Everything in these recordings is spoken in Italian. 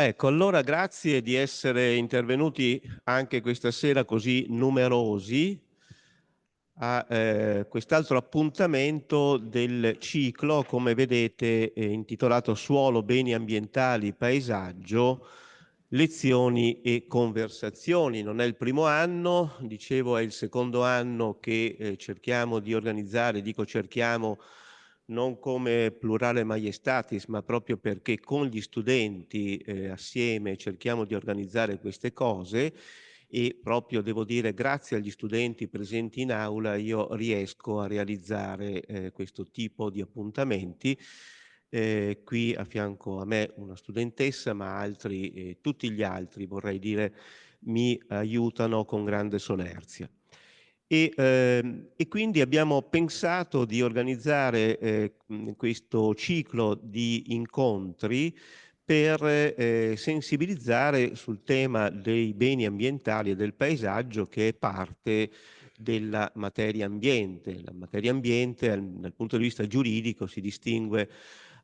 Ecco, allora grazie di essere intervenuti anche questa sera così numerosi a quest'altro appuntamento del ciclo, come vedete, intitolato Suolo, beni ambientali, paesaggio, lezioni e conversazioni. Non è il primo anno, dicevo è il secondo anno che cerchiamo di organizzare, dico cerchiamo non come plurale maiestatis, ma proprio perché con gli studenti assieme cerchiamo di organizzare queste cose e proprio devo dire grazie agli studenti presenti in aula io riesco a realizzare questo tipo di appuntamenti. Qui a fianco a me una studentessa, ma altri, tutti gli altri vorrei dire, mi aiutano con grande solerzia. E quindi abbiamo pensato di organizzare questo ciclo di incontri per sensibilizzare sul tema dei beni ambientali e del paesaggio, che è parte della materia ambiente. La materia ambiente, dal punto di vista giuridico, si distingue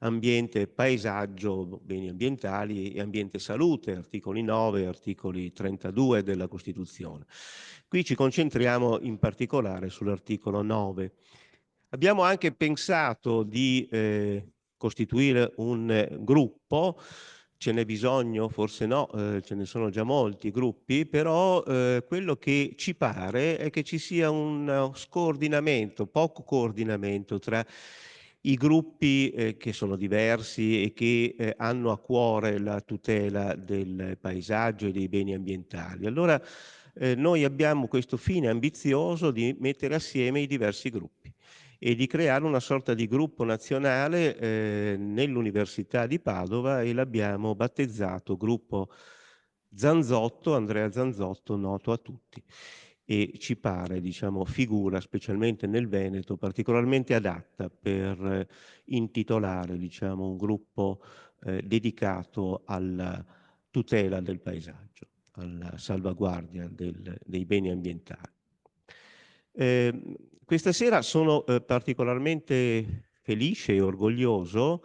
ambiente, paesaggio, beni ambientali e ambiente salute, articoli 9 e articoli 32 della Costituzione. Qui ci concentriamo in particolare sull'articolo 9. Abbiamo anche pensato di costituire un gruppo, ce n'è bisogno, forse no, ce ne sono già molti gruppi, però quello che ci pare è che ci sia un scordinamento, poco coordinamento tra i gruppi che sono diversi e che hanno a cuore la tutela del paesaggio e dei beni ambientali. Allora noi abbiamo questo fine ambizioso di mettere assieme i diversi gruppi e di creare una sorta di gruppo nazionale nell'Università di Padova e l'abbiamo battezzato gruppo Zanzotto, Andrea Zanzotto, noto a tutti. E ci pare, diciamo, figura, specialmente nel Veneto, particolarmente adatta per intitolare, diciamo, un gruppo dedicato alla tutela del paesaggio, alla salvaguardia dei beni ambientali. Questa sera sono particolarmente felice e orgoglioso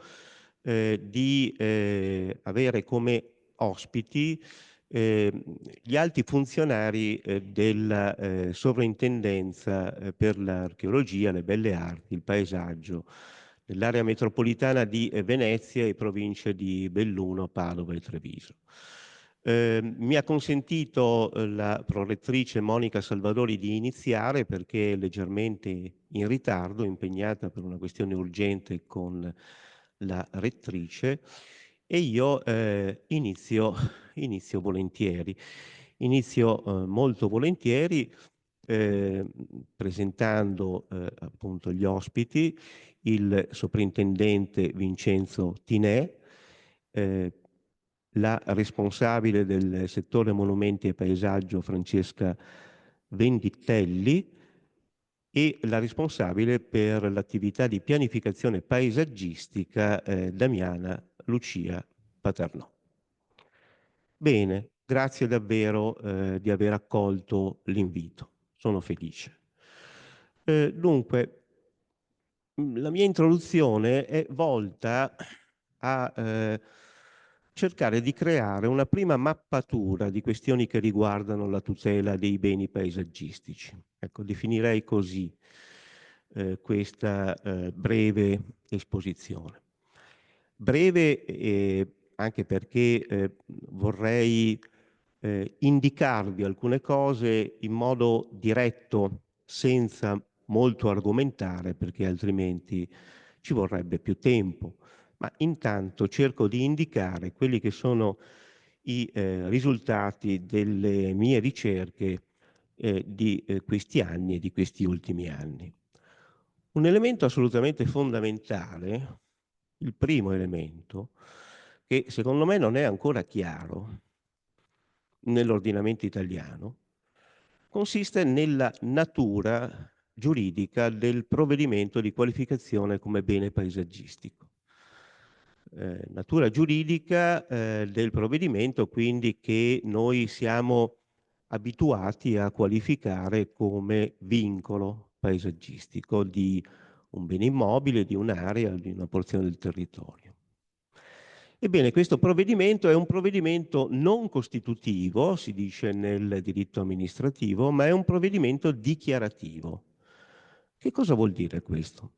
di avere come ospiti gli alti funzionari della sovrintendenza per l'archeologia, le belle arti, il paesaggio dell'area metropolitana di Venezia e province di Belluno, Padova e Treviso. Mi ha consentito la prorettrice Monica Salvadori di iniziare perché è leggermente in ritardo, impegnata per una questione urgente con la rettrice, e io inizio volentieri. Inizio molto volentieri eh, presentando appunto gli ospiti, il soprintendente Vincenzo Tinè, eh, la responsabile del settore monumenti e paesaggio Francesca Venditelli e la responsabile per l'attività di pianificazione paesaggistica Damiana Lucia Paternò. Bene, grazie davvero di aver accolto l'invito, sono felice. Dunque, la mia introduzione è volta a cercare di creare una prima mappatura di questioni che riguardano la tutela dei beni paesaggistici. Ecco, definirei così questa breve esposizione. Breve anche perché vorrei indicarvi alcune cose in modo diretto, senza molto argomentare, perché altrimenti ci vorrebbe più tempo. Ma intanto cerco di indicare quelli che sono i risultati delle mie ricerche di questi anni e di questi ultimi anni. Un elemento assolutamente fondamentale, il primo elemento, che secondo me non è ancora chiaro nell'ordinamento italiano, consiste nella natura giuridica del provvedimento di qualificazione come bene paesaggistico. Natura giuridica del provvedimento quindi che noi siamo abituati a qualificare come vincolo paesaggistico di un bene immobile, di un'area, di una porzione del territorio. Ebbene, questo provvedimento è un provvedimento non costitutivo, si dice nel diritto amministrativo, ma è un provvedimento dichiarativo. Che cosa vuol dire questo?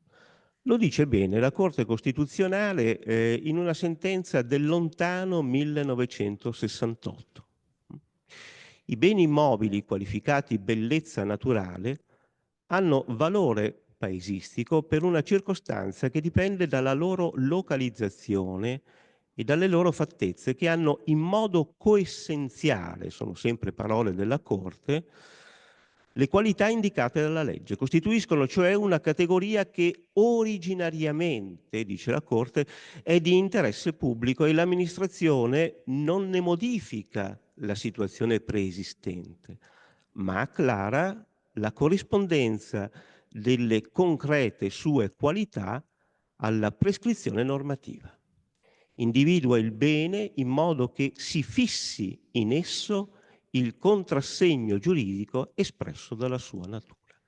Lo dice bene la Corte Costituzionale in una sentenza del lontano 1968. I beni immobili qualificati bellezza naturale hanno valore paesistico per una circostanza che dipende dalla loro localizzazione e dalle loro fattezze che hanno in modo coessenziale, sono sempre parole della Corte, le qualità indicate dalla legge. Costituiscono cioè una categoria che originariamente, dice la Corte, è di interesse pubblico e l'amministrazione non ne modifica la situazione preesistente, ma acclara la corrispondenza delle concrete sue qualità alla prescrizione normativa. Individua il bene in modo che si fissi in esso il contrassegno giuridico espresso dalla sua natura.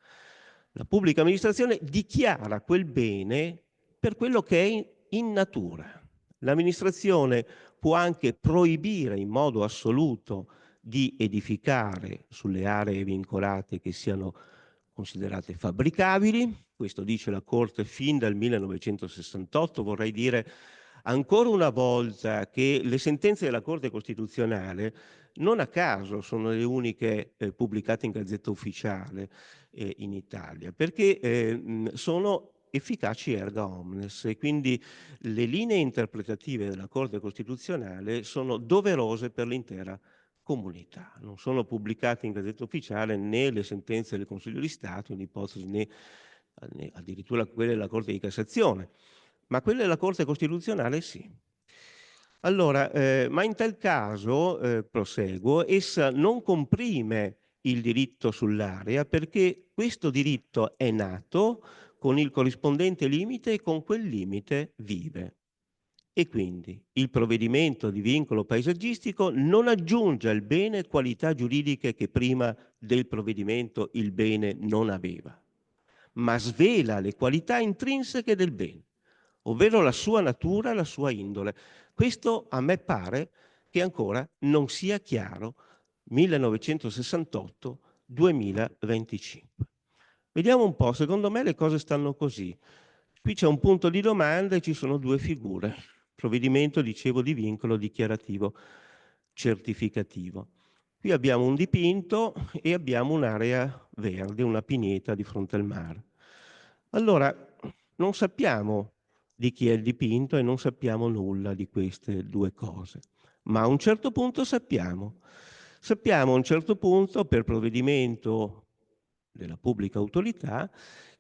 La pubblica amministrazione dichiara quel bene per quello che è in natura. L'amministrazione può anche proibire in modo assoluto di edificare sulle aree vincolate che siano considerate fabbricabili. Questo dice la Corte fin dal 1968. Vorrei dire ancora una volta che le sentenze della Corte Costituzionale non a caso sono le uniche pubblicate in Gazzetta Ufficiale in Italia, perché sono efficaci erga omnes e quindi le linee interpretative della Corte Costituzionale sono doverose per l'intera comunità. Non sono pubblicate in Gazzetta Ufficiale né le sentenze del Consiglio di Stato, in ipotesi né addirittura quelle della Corte di Cassazione, ma quelle della Corte Costituzionale sì. Allora, ma in tal caso, proseguo, essa non comprime il diritto sull'area perché questo diritto è nato con il corrispondente limite e con quel limite vive. E quindi il provvedimento di vincolo paesaggistico non aggiunge al bene qualità giuridiche che prima del provvedimento il bene non aveva, ma svela le qualità intrinseche del bene, ovvero la sua natura e la sua indole. Questo a me pare che ancora non sia chiaro 1968-2025. Vediamo un po', secondo me le cose stanno così. Qui c'è un punto di domanda e ci sono due figure. Provvedimento, dicevo, di vincolo dichiarativo certificativo. Qui abbiamo un dipinto e abbiamo un'area verde, una pineta di fronte al mare. Allora, non sappiamo di chi è il dipinto e non sappiamo nulla di queste due cose, ma a un certo punto sappiamo. Sappiamo a un certo punto, per provvedimento della pubblica autorità,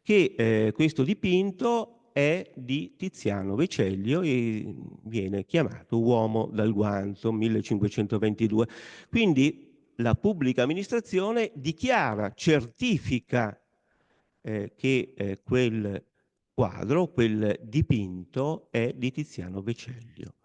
che questo dipinto è di Tiziano Vecellio e viene chiamato Uomo dal guanto, 1522. Quindi la pubblica amministrazione dichiara, certifica che quel quadro, quel dipinto è di Tiziano Vecellio.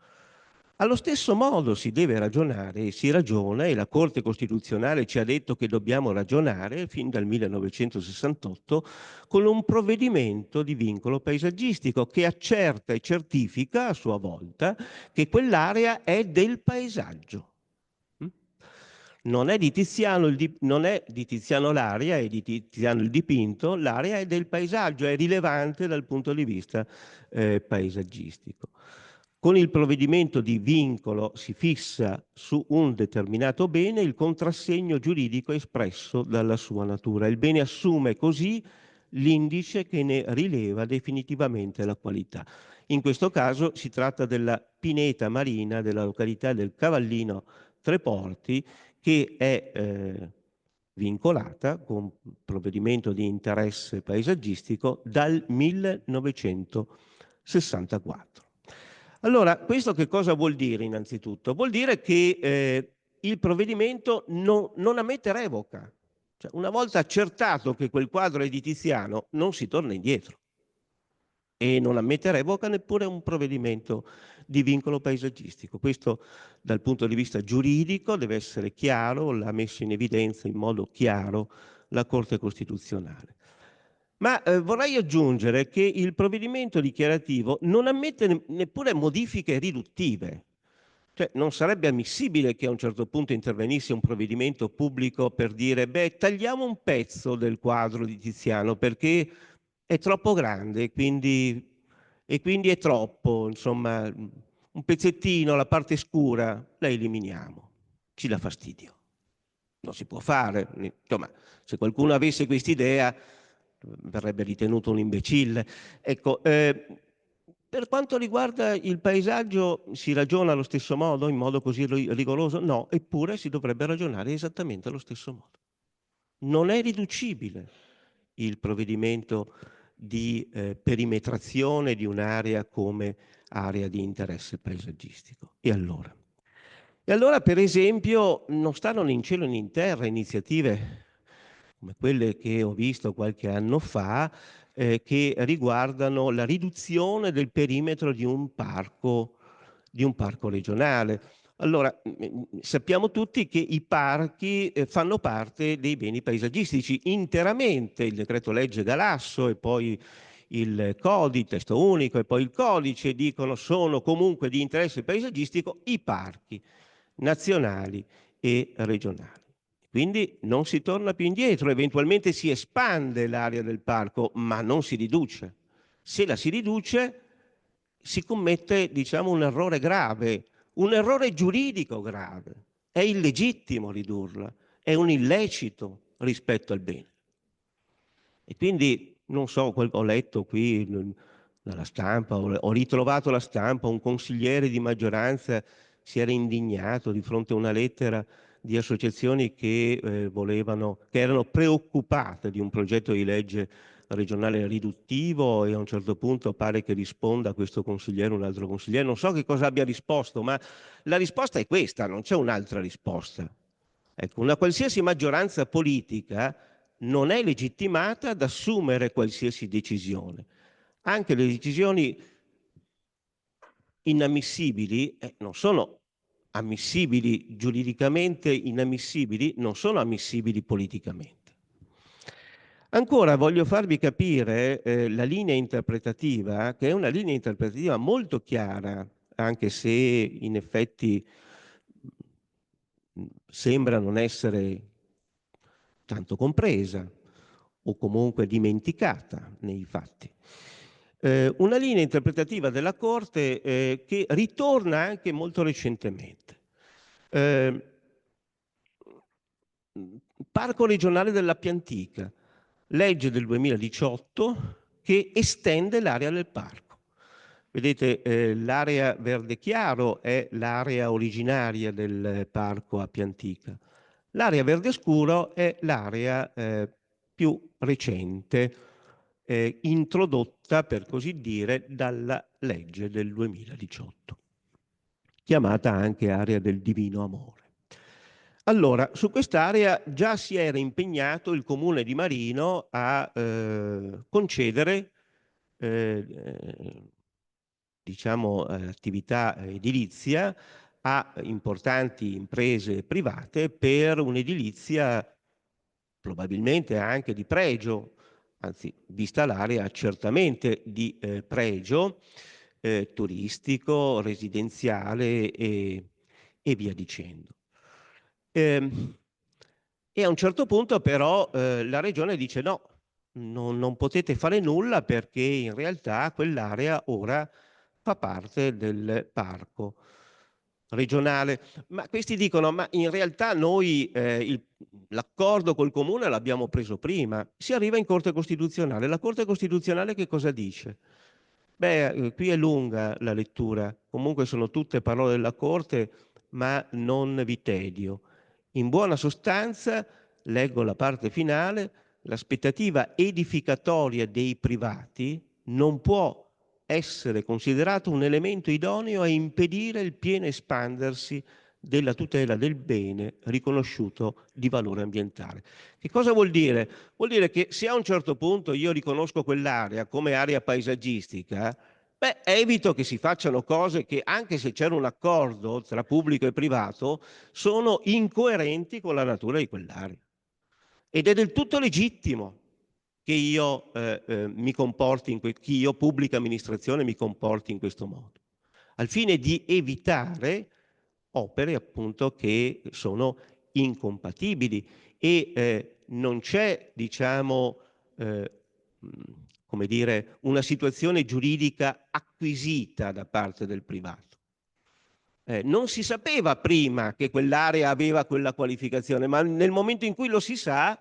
Allo stesso modo si deve ragionare e si ragiona, e la Corte Costituzionale ci ha detto che dobbiamo ragionare fin dal 1968 con un provvedimento di vincolo paesaggistico che accerta e certifica a sua volta che quell'area è del paesaggio. Non è di Tiziano, non è di Tiziano l'area, è di Tiziano il dipinto, l'area è del paesaggio, è rilevante dal punto di vista paesaggistico. Con il provvedimento di vincolo si fissa su un determinato bene il contrassegno giuridico espresso dalla sua natura. Il bene assume così l'indice che ne rileva definitivamente la qualità. In questo caso si tratta della pineta marina della località del Cavallino Treporti, che è vincolata con provvedimento di interesse paesaggistico dal 1964. Allora, questo che cosa vuol dire innanzitutto? Vuol dire che il provvedimento non ammette revoca. Cioè, una volta accertato che quel quadro è di Tiziano, non si torna indietro e non ammette revoca neppure un provvedimento di vincolo paesaggistico. Questo dal punto di vista giuridico deve essere chiaro, l'ha messo in evidenza in modo chiaro la Corte Costituzionale. Ma vorrei aggiungere che il provvedimento dichiarativo non ammette neppure modifiche riduttive. Cioè, non sarebbe ammissibile che a un certo punto intervenisse un provvedimento pubblico per dire, beh, tagliamo un pezzo del quadro di Tiziano perché è troppo grande e quindi è troppo, insomma, un pezzettino, la parte scura, la eliminiamo. Ci dà fastidio. Non si può fare. Insomma, se qualcuno avesse quest'idea, verrebbe ritenuto un imbecille. Ecco, per quanto riguarda il paesaggio, si ragiona allo stesso modo, in modo così rigoroso? No, eppure si dovrebbe ragionare esattamente allo stesso modo. Non è riducibile il provvedimento di perimetrazione di un'area come area di interesse paesaggistico. E allora? E allora, per esempio, non stanno né in cielo né in terra iniziative come quelle che ho visto qualche anno fa, che riguardano la riduzione del perimetro di un parco regionale. Allora, sappiamo tutti che i parchi fanno parte dei beni paesaggistici interamente. Il decreto legge Galasso e poi il testo unico e poi il codice dicono sono comunque di interesse paesaggistico i parchi nazionali e regionali. Quindi non si torna più indietro, eventualmente si espande l'area del parco, ma non si riduce. Se la si riduce, si commette, diciamo, un errore grave, un errore giuridico grave. È illegittimo ridurla, è un illecito rispetto al bene. E quindi, non so, ho letto qui dalla stampa, ho ritrovato la stampa, un consigliere di maggioranza si era indignato di fronte a una lettera di associazioni che che erano preoccupate di un progetto di legge regionale riduttivo, e a un certo punto pare che risponda a questo consigliere un altro consigliere. Non so che cosa abbia risposto, ma la risposta è questa, non c'è un'altra risposta. Ecco, una qualsiasi maggioranza politica non è legittimata ad assumere qualsiasi decisione. Anche le decisioni inammissibili non sono ammissibili giuridicamente, inammissibili non sono ammissibili politicamente. Ancora voglio farvi capire la linea interpretativa, che è una linea interpretativa molto chiara, anche se in effetti sembra non essere tanto compresa o comunque dimenticata nei fatti. Una linea interpretativa della Corte che ritorna anche molto recentemente. Eh, Parco regionale dell'Appiantica, legge del 2018 che estende l'area del parco. Vedete, l'area verde chiaro è l'area originaria del parco Appiantica. L'area verde scuro è l'area più recente, introdotta, per così dire, dalla legge del 2018, chiamata anche area del divino amore. Allora, su quest'area già si era impegnato il comune di Marino a concedere diciamo, attività edilizia a importanti imprese private per un'edilizia probabilmente anche di pregio, anzi, vista l'area, certamente di pregio turistico, residenziale e via dicendo. E a un certo punto però la regione dice no, non potete fare nulla perché in realtà quell'area ora fa parte del parco regionale. Ma questi dicono, ma in realtà noi l'accordo col comune l'abbiamo preso prima. Si arriva in Corte Costituzionale. La Corte Costituzionale che cosa dice? Beh, qui è lunga la lettura, comunque sono tutte parole della Corte, ma non vi tedio. In buona sostanza, leggo la parte finale, l'aspettativa edificatoria dei privati non può essere considerato un elemento idoneo a impedire il pieno espandersi della tutela del bene riconosciuto di valore ambientale. Che cosa vuol dire? Vuol dire che se a un certo punto io riconosco quell'area come area paesaggistica, beh, evito che si facciano cose che, anche se c'era un accordo tra pubblico e privato, sono incoerenti con la natura di quell'area. Ed è del tutto legittimo che io mi comporti, che io, pubblica amministrazione, mi comporti in questo modo, al fine di evitare opere appunto che sono incompatibili e non c'è, diciamo, come dire, una situazione giuridica acquisita da parte del privato. Non si sapeva prima che quell'area aveva quella qualificazione, ma nel momento in cui lo si sa,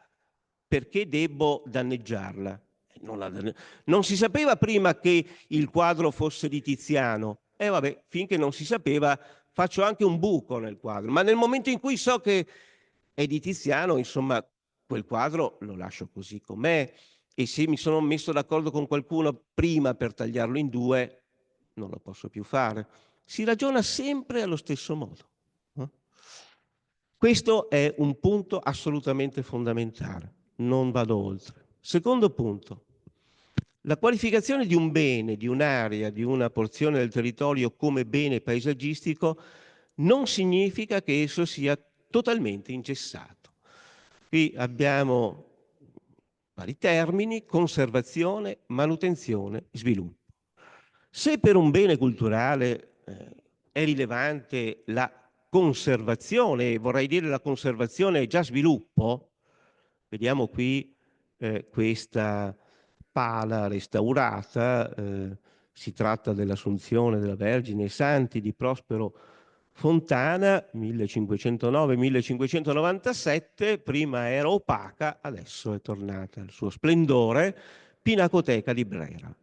perché debbo danneggiarla? Non si sapeva prima che il quadro fosse di Tiziano. E vabbè, finché non si sapeva, faccio anche un buco nel quadro, ma nel momento in cui so che è di Tiziano, insomma, quel quadro lo lascio così com'è, e se mi sono messo d'accordo con qualcuno prima per tagliarlo in due, non lo posso più fare. Si ragiona sempre allo stesso modo. Questo è un punto assolutamente fondamentale, non vado oltre. Secondo punto, la qualificazione di un bene, di un'area, di una porzione del territorio come bene paesaggistico non significa che esso sia totalmente ingessato. Qui abbiamo vari termini: conservazione, manutenzione, sviluppo. Se per un bene culturale è rilevante la conservazione, e vorrei dire la conservazione è già sviluppo, vediamo qui questa pala restaurata, si tratta dell'Assunzione della Vergine ai Santi di Prospero Fontana, 1509-1597, prima era opaca, adesso è tornata al suo splendore, Pinacoteca di Brera.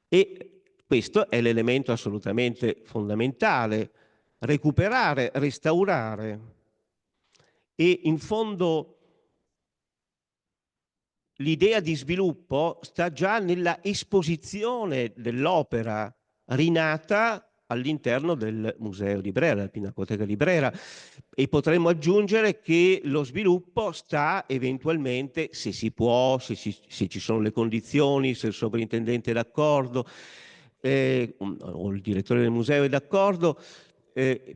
E questo è l'elemento assolutamente fondamentale: recuperare, restaurare. E in fondo l'idea di sviluppo sta già nella esposizione dell'opera rinata all'interno del Museo di Brera, la Pinacoteca di Brera, e potremmo aggiungere che lo sviluppo sta eventualmente, se si può, se ci sono le condizioni, se il sovrintendente è d'accordo o il direttore del museo è d'accordo,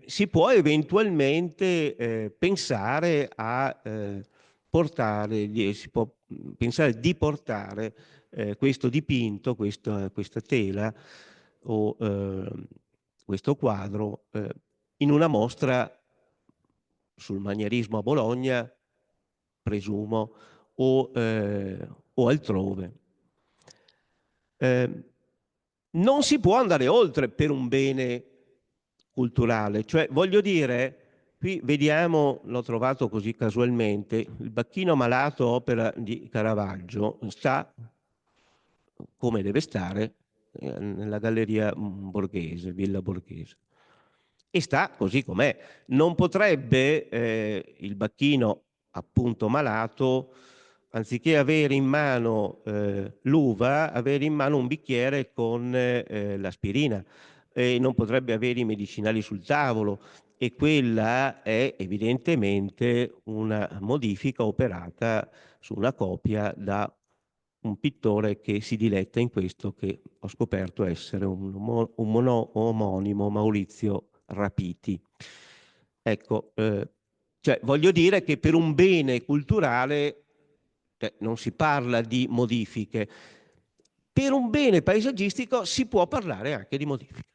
si può eventualmente pensare a portare, si può pensare di portare questo dipinto, questa tela o questo quadro in una mostra sul manierismo a Bologna, presumo, o altrove. Non si può andare oltre per un bene culturale, cioè voglio dire, qui vediamo, l'ho trovato così casualmente, il Bacchino Malato, opera di Caravaggio, sta come deve stare nella galleria Borghese, Villa Borghese, e sta così com'è. Non potrebbe il Bacchino appunto malato, anziché avere in mano l'uva, avere in mano un bicchiere con l'aspirina, e non potrebbe avere i medicinali sul tavolo, e quella è evidentemente una modifica operata su una copia da un pittore che si diletta in questo, che ho scoperto essere un omonimo, Maurizio Rapiti. Ecco, cioè voglio dire che per un bene culturale non si parla di modifiche. Per un bene paesaggistico si può parlare anche di modifiche.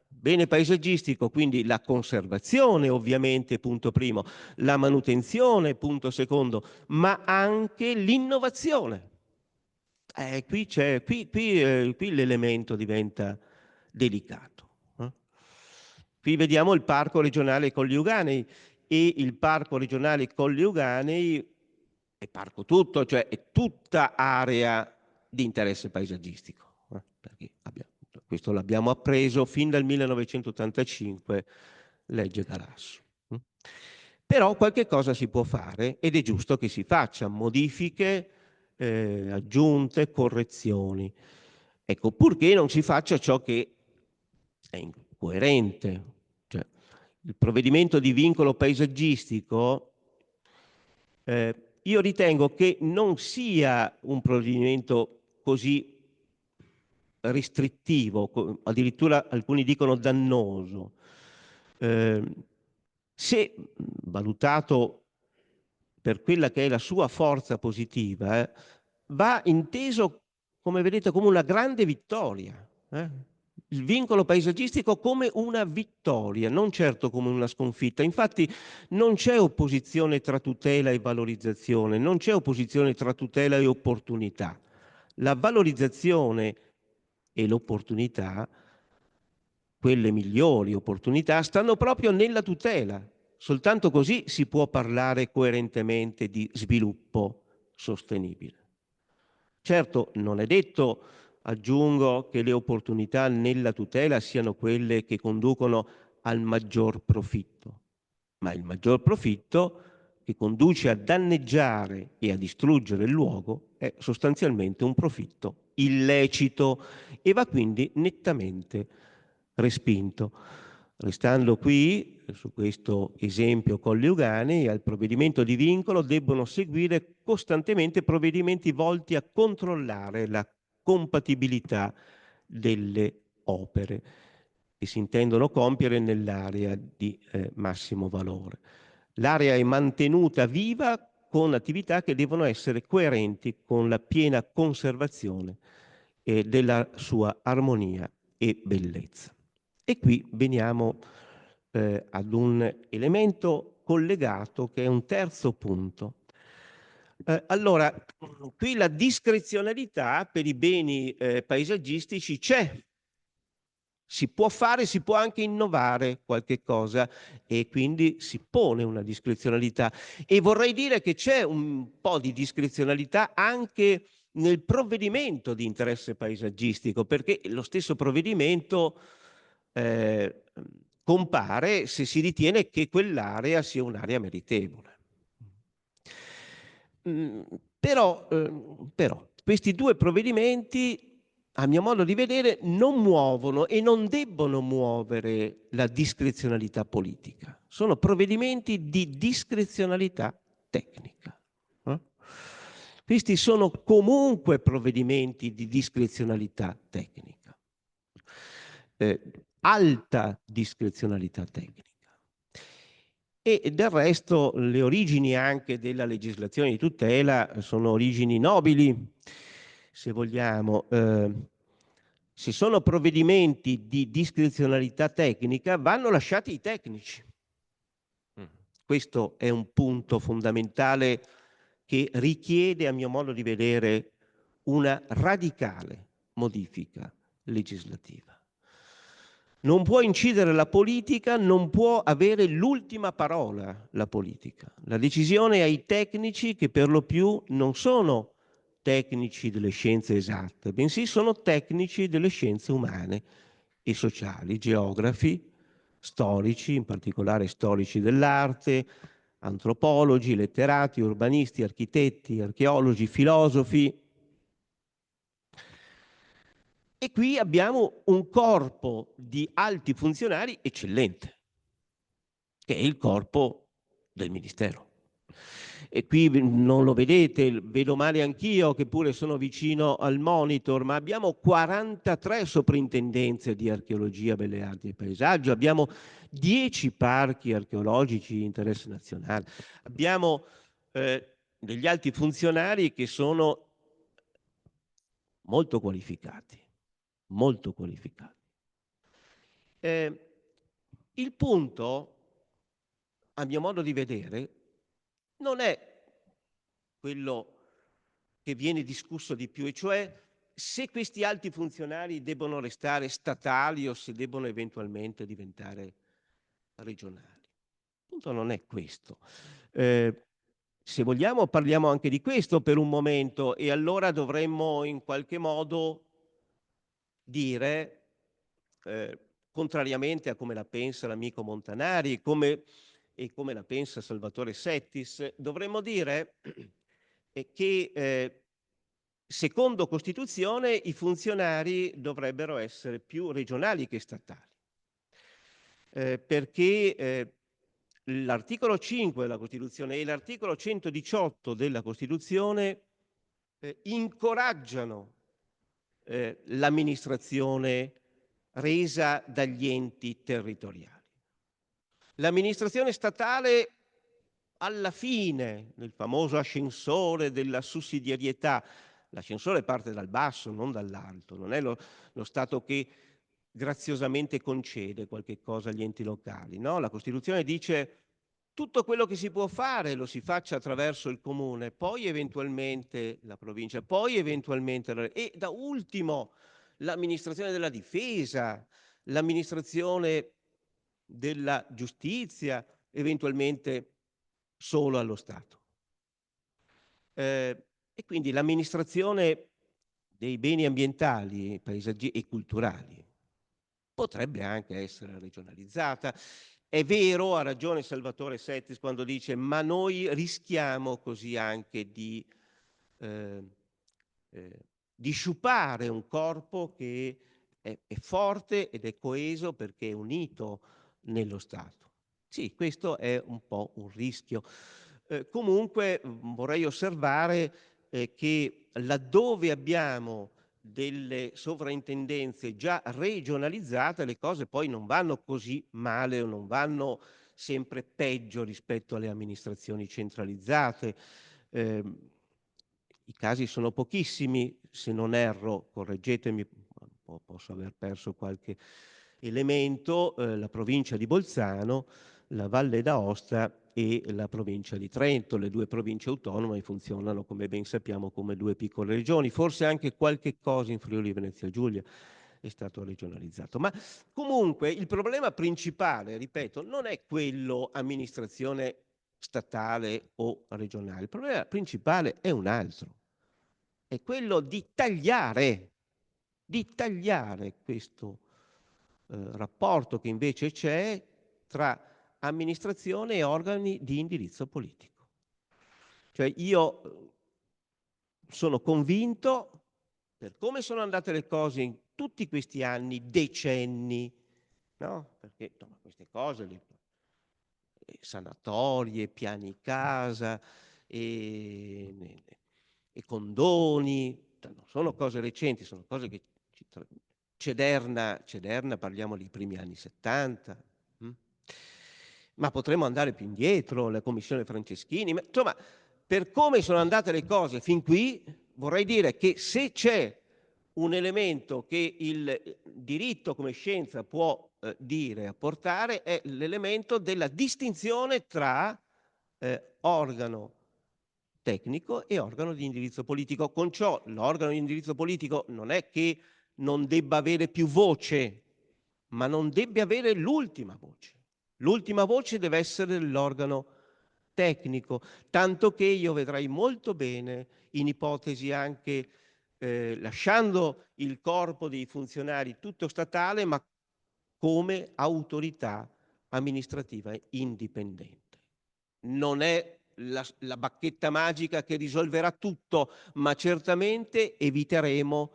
Bene paesaggistico, quindi la conservazione ovviamente, punto primo, la manutenzione, punto secondo, ma anche l'innovazione. Qui l'elemento diventa delicato. Qui vediamo il Parco regionale Colli Euganei, e il Parco regionale Colli Euganei è parco tutto, cioè è tutta area di interesse paesaggistico, perché questo l'abbiamo appreso fin dal 1985, legge Galasso. Però qualche cosa si può fare ed è giusto che si faccia, modifiche, aggiunte, correzioni. Ecco, purché non si faccia ciò che è incoerente. Cioè, il provvedimento di vincolo paesaggistico, io ritengo che non sia un provvedimento così restrittivo, addirittura alcuni dicono dannoso. Se valutato per quella che è la sua forza positiva, va inteso, come vedete, come una grande vittoria. Il vincolo paesaggistico come una vittoria, non certo come una sconfitta. Infatti non c'è opposizione tra tutela e valorizzazione, non c'è opposizione tra tutela e opportunità. La valorizzazione e l'opportunità, quelle migliori opportunità, stanno proprio nella tutela. Soltanto così si può parlare coerentemente di sviluppo sostenibile. Certo, non è detto, aggiungo, che le opportunità nella tutela siano quelle che conducono al maggior profitto, ma il maggior profitto che conduce a danneggiare e a distruggere il luogo è sostanzialmente un profitto illecito e va quindi nettamente respinto. Restando qui, su questo esempio Colli Ugani, al provvedimento di vincolo debbono seguire costantemente provvedimenti volti a controllare la compatibilità delle opere che si intendono compiere nell'area di massimo valore. L'area è mantenuta viva con attività che devono essere coerenti con la piena conservazione della sua armonia e bellezza. E qui veniamo ad un elemento collegato che è un terzo punto. Allora, qui la discrezionalità per i beni paesaggistici c'è. Si può fare, si può anche innovare qualche cosa e quindi si pone una discrezionalità. E vorrei dire che c'è un po' di discrezionalità anche nel provvedimento di interesse paesaggistico, perché lo stesso provvedimento eh, compare se si ritiene che quell'area sia un'area meritevole. Mm, però, questi due provvedimenti, a mio modo di vedere, non muovono e non debbono muovere la discrezionalità politica. Sono provvedimenti di discrezionalità tecnica. Questi sono comunque provvedimenti di discrezionalità tecnica, alta discrezionalità tecnica. E del resto le origini anche della legislazione di tutela sono origini nobili, se vogliamo. Se sono provvedimenti di discrezionalità tecnica, vanno lasciati ai tecnici. Questo è un punto fondamentale che richiede, a mio modo di vedere, una radicale modifica legislativa. Non può incidere la politica, non può avere l'ultima parola la politica. La decisione è ai tecnici che per lo più non sono tecnici delle scienze esatte, bensì sono tecnici delle scienze umane e sociali, geografi, storici, in particolare storici dell'arte, antropologi, letterati, urbanisti, architetti, archeologi, filosofi. E qui abbiamo un corpo di alti funzionari eccellente, che è il corpo del Ministero. E qui non lo vedete, vedo male anch'io che pure sono vicino al monitor, ma abbiamo 43 soprintendenze di archeologia, belle arti e paesaggio, abbiamo 10 parchi archeologici di interesse nazionale, abbiamo degli alti funzionari che sono molto qualificati, molto qualificati. Il punto, a mio modo di vedere, non è quello che viene discusso di più, e cioè se questi alti funzionari debbono restare statali o se debbono eventualmente diventare regionali. Il punto non è questo. Se vogliamo parliamo anche di questo per un momento e allora dovremmo in qualche modo dire, contrariamente a come la pensa l'amico Montanari e come la pensa Salvatore Settis, dovremmo dire che secondo Costituzione i funzionari dovrebbero essere più regionali che statali, perché l'articolo 5 della Costituzione e l'articolo 118 della Costituzione incoraggiano l'amministrazione resa dagli enti territoriali. L'amministrazione statale, alla fine, nel famoso ascensore della sussidiarietà, L'ascensore parte dal basso, non dall'alto, non è lo Stato che graziosamente concede qualche cosa agli enti locali, no? La Costituzione dice tutto quello che si può fare lo si faccia attraverso il comune, poi eventualmente la provincia, poi eventualmente e da ultimo l'amministrazione della difesa, l'amministrazione della giustizia, eventualmente solo allo Stato. E quindi l'amministrazione dei beni ambientali, paesaggi e culturali potrebbe anche essere regionalizzata. È vero, ha ragione Salvatore Settis quando dice: "Ma noi rischiamo così anche ehm, di sciupare un corpo che è forte ed è coeso perché è unito nello Stato". Sì, questo è un po' un rischio. Comunque, vorrei osservare, che laddove abbiamo delle sovrintendenze già regionalizzate, le cose poi non vanno così male o non vanno sempre peggio rispetto alle amministrazioni centralizzate. Ehm, I casi sono pochissimi, se non erro, correggetemi, posso aver perso qualche elemento, la provincia di Bolzano, la Valle d'Aosta e la provincia di Trento. Le 2 province autonome funzionano, come ben sappiamo, come 2 piccole regioni. Forse anche qualche cosa in Friuli Venezia Giulia è stato regionalizzato. Ma comunque il problema principale, ripeto, non è quello amministrazione statale o regionale. Il problema principale è un altro, è quello di tagliare questo rapporto che invece c'è tra amministrazione e organi di indirizzo politico. Cioè io sono convinto, per come sono andate le cose in tutti questi anni, decenni, no? Perché insomma, queste cose, sanatorie, piani casa, e, e condoni, non sono cose recenti, sono cose che Cederna parliamo dei primi anni 70, ma potremmo andare più indietro, la commissione Franceschini, insomma, per come sono andate le cose fin qui, vorrei dire che se c'è un elemento che il diritto come scienza può dire, apportare, è l'elemento della distinzione tra organo tecnico e organo di indirizzo politico. Con ciò l'organo di indirizzo politico non è che non debba avere più voce, ma non debba avere l'ultima voce. L'ultima voce deve essere dell'organo tecnico, tanto che io vedrei molto bene, in ipotesi anche lasciando il corpo dei funzionari tutto statale, ma come autorità amministrativa indipendente. Non è la bacchetta magica che risolverà tutto, ma certamente eviteremo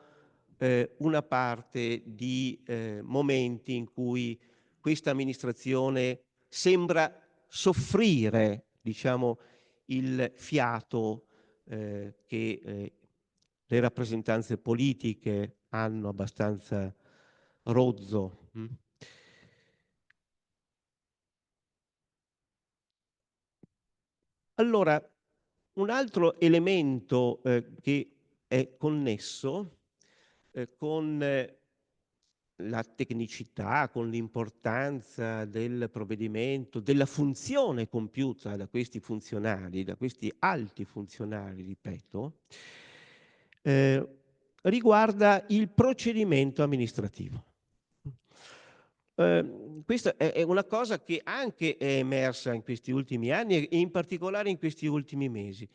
una parte di momenti in cui questa amministrazione sembra soffrire, diciamo, il fiato che le rappresentanze politiche hanno abbastanza rozzo. Allora, un altro elemento che è connesso con la tecnicità, con l'importanza del provvedimento, della funzione compiuta da questi funzionari, da questi alti funzionari, ripeto, eh, riguarda il procedimento amministrativo. Questa è una cosa che anche è emersa in questi ultimi anni e in particolare in questi ultimi mesi.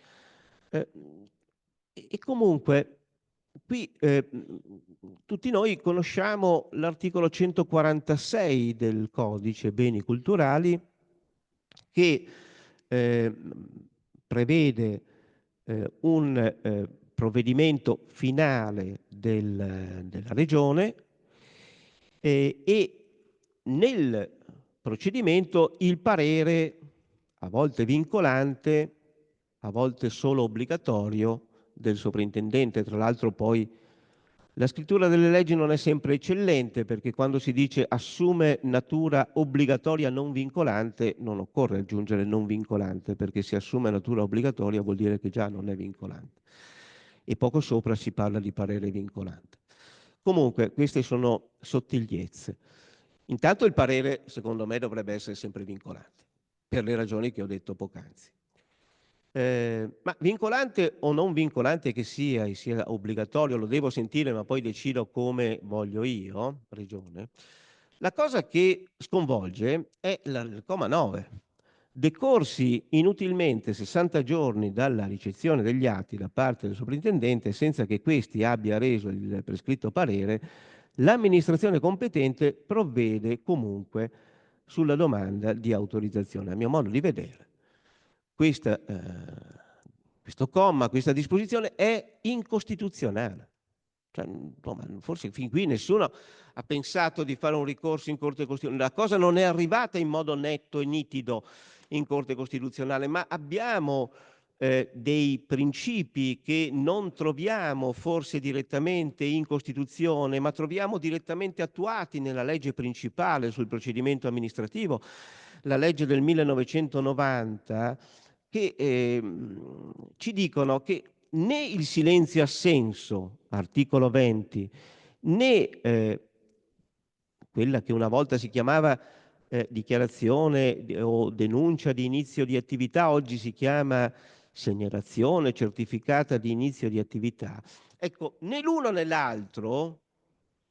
E comunque qui tutti noi conosciamo l'articolo 146 del Codice Beni Culturali che prevede un provvedimento finale della regione e nel procedimento il parere, a volte vincolante, a volte solo obbligatorio, del sovrintendente. Tra l'altro poi la scrittura delle leggi non è sempre eccellente, perché quando si dice assume natura obbligatoria non vincolante, non occorre aggiungere non vincolante, perché se assume natura obbligatoria vuol dire che già non è vincolante. e poco sopra si parla di parere vincolante. Comunque, queste sono sottigliezze. Intanto il parere, secondo me, dovrebbe essere sempre vincolante, per le ragioni che ho detto poc'anzi. Ma vincolante o non vincolante che sia, e sia obbligatorio, lo devo sentire, ma poi decido come voglio io, Regione. La cosa che sconvolge è il comma 9. Decorsi inutilmente 60 giorni dalla ricezione degli atti da parte del soprintendente senza che questi abbia reso il prescritto parere, l'amministrazione competente provvede comunque sulla domanda di autorizzazione. A mio modo di vedere, questa, questo comma, questa disposizione è incostituzionale. Cioè, insomma, forse fin qui nessuno ha pensato di fare un ricorso in Corte Costituzionale. La cosa non è arrivata in modo netto e nitido in Corte Costituzionale, ma abbiamo dei principi che non troviamo forse direttamente in Costituzione, ma troviamo direttamente attuati nella legge principale sul procedimento amministrativo, la legge del 1990, che ci dicono che né il silenzio assenso, articolo 20, né quella che una volta si chiamava dichiarazione o denuncia di inizio di attività, oggi si chiama segnalazione certificata di inizio di attività. Ecco, né l'uno né l'altro,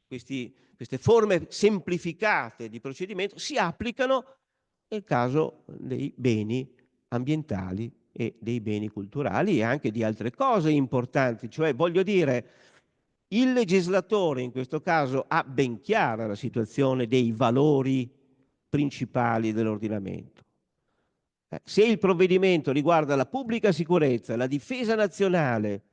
queste forme semplificate di procedimento, si applicano nel caso dei beni ambientali e dei beni culturali e anche di altre cose importanti. Cioè, voglio dire, il legislatore in questo caso ha ben chiara la situazione dei valori principali dell'ordinamento. Se il provvedimento riguarda la pubblica sicurezza, la difesa nazionale,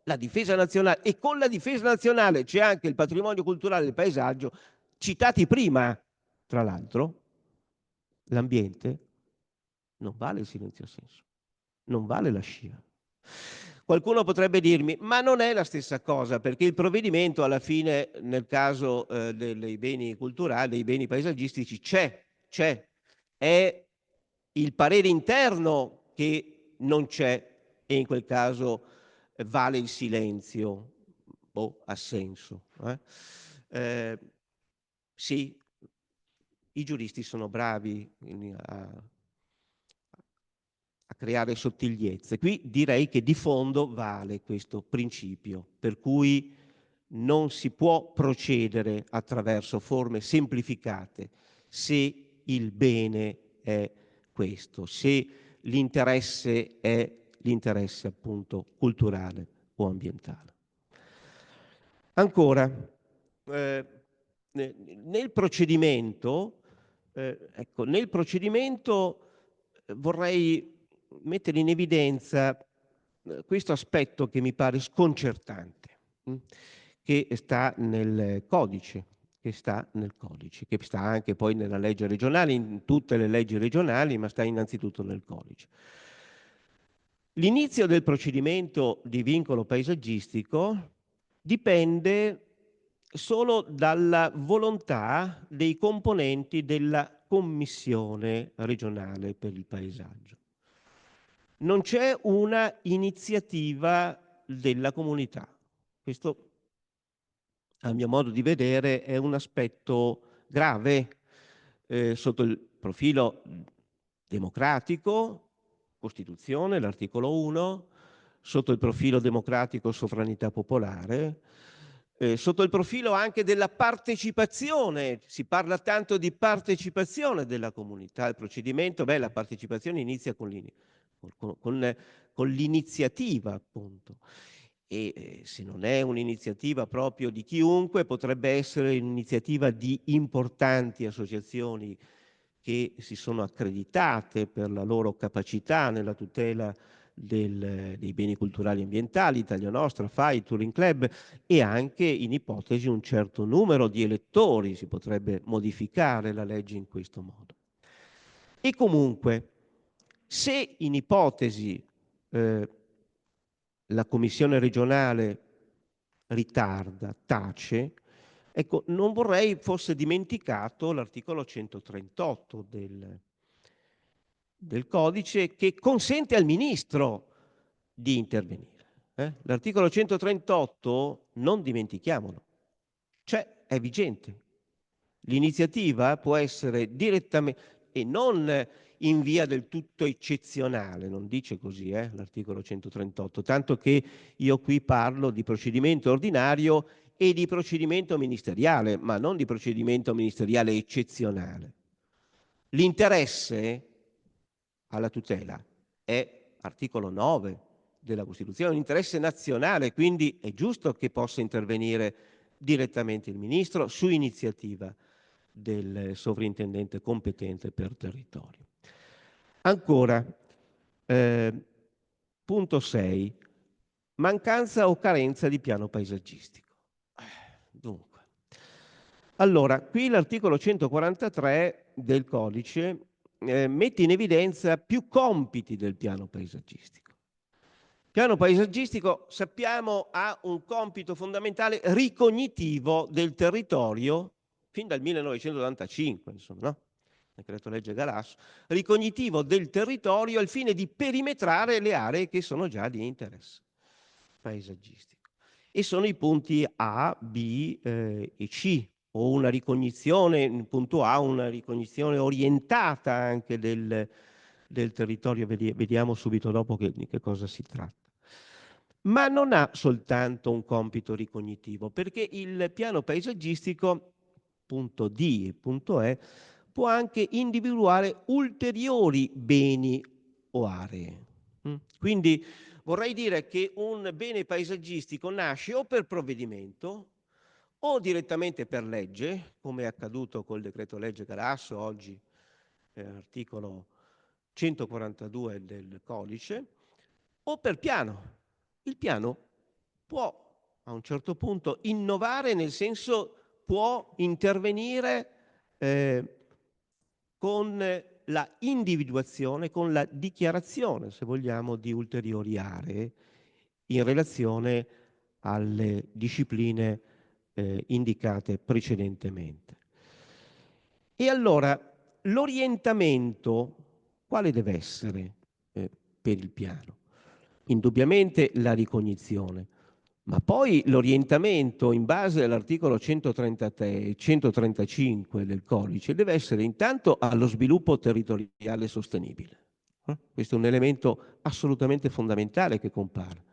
la difesa nazionale, e con la difesa nazionale c'è anche il patrimonio culturale e il paesaggio, citati prima, tra l'altro, l'ambiente, non vale il silenzio assenso, non vale la scia. Qualcuno potrebbe dirmi, ma non è la stessa cosa, perché il provvedimento alla fine, nel caso dei beni culturali, dei beni paesaggistici, c'è. È il parere interno che non c'è e in quel caso vale il silenzio o assenso. Sì, i giuristi sono bravi a creare sottigliezze. Qui direi che di fondo vale questo principio, per cui non si può procedere attraverso forme semplificate se il bene è questo, se l'interesse è l'interesse appunto culturale o ambientale. Ancora, nel procedimento, ecco, nel procedimento vorrei mettere in evidenza questo aspetto che mi pare sconcertante, che sta nel codice, che sta anche poi nella legge regionale, in tutte le leggi regionali, ma sta innanzitutto nel codice. L'inizio del procedimento di vincolo paesaggistico dipende solo dalla volontà dei componenti della Commissione regionale per il paesaggio. Non c'è una iniziativa della comunità. Questo, a mio modo di vedere, è un aspetto grave sotto il profilo democratico, Costituzione, l'articolo 1, sotto il profilo democratico, sovranità popolare, sotto il profilo anche della partecipazione. Si parla tanto di partecipazione della comunità al procedimento. Beh, la partecipazione inizia con l'iniziativa, appunto. E se non è un'iniziativa proprio di chiunque, potrebbe essere un'iniziativa di importanti associazioni che si sono accreditate per la loro capacità nella tutela dei beni culturali e ambientali, Italia Nostra, FAI, Touring Club, e anche in ipotesi un certo numero di elettori. Si potrebbe modificare la legge in questo modo. E comunque, se in ipotesi la Commissione regionale ritarda, tace, ecco, non vorrei fosse dimenticato l'articolo 138 del codice, che consente al ministro di intervenire. L'articolo 138, non dimentichiamolo, c'è, è vigente. L'iniziativa può essere direttamente e non in via del tutto eccezionale, non dice così l'articolo 138, tanto che io qui parlo di procedimento ordinario e di procedimento ministeriale, ma non di procedimento ministeriale eccezionale. L'interesse alla tutela è articolo 9 della Costituzione, un interesse nazionale, quindi è giusto che possa intervenire direttamente il Ministro su iniziativa del sovrintendente competente per territorio. Ancora, punto 6, mancanza o carenza di piano paesaggistico. Dunque, allora, qui l'articolo 143 del codice mette in evidenza più compiti del piano paesaggistico. Il piano paesaggistico, sappiamo, ha un compito fondamentale ricognitivo del territorio fin dal 1985, insomma, no? Decreto legge Galasso, ricognitivo del territorio al fine di perimetrare le aree che sono già di interesse paesaggistico. E sono i punti A, B e C, o una ricognizione, il punto A, una ricognizione orientata anche del territorio, vediamo subito dopo di che cosa si tratta. Ma non ha soltanto un compito ricognitivo, perché il piano paesaggistico, punto D e punto E, può anche individuare ulteriori beni o aree. Quindi vorrei dire che un bene paesaggistico nasce o per provvedimento o direttamente per legge, come è accaduto col decreto legge Galasso, oggi articolo 142 del codice, o per piano. Il piano può a un certo punto innovare, nel senso può intervenire con la individuazione, con la dichiarazione, se vogliamo, di ulteriori aree in relazione alle discipline indicate precedentemente. E allora l'orientamento quale deve essere per il piano? Indubbiamente la ricognizione, ma poi l'orientamento in base all'articolo 133 e 135 del codice deve essere intanto allo sviluppo territoriale sostenibile. Questo è un elemento assolutamente fondamentale che compare.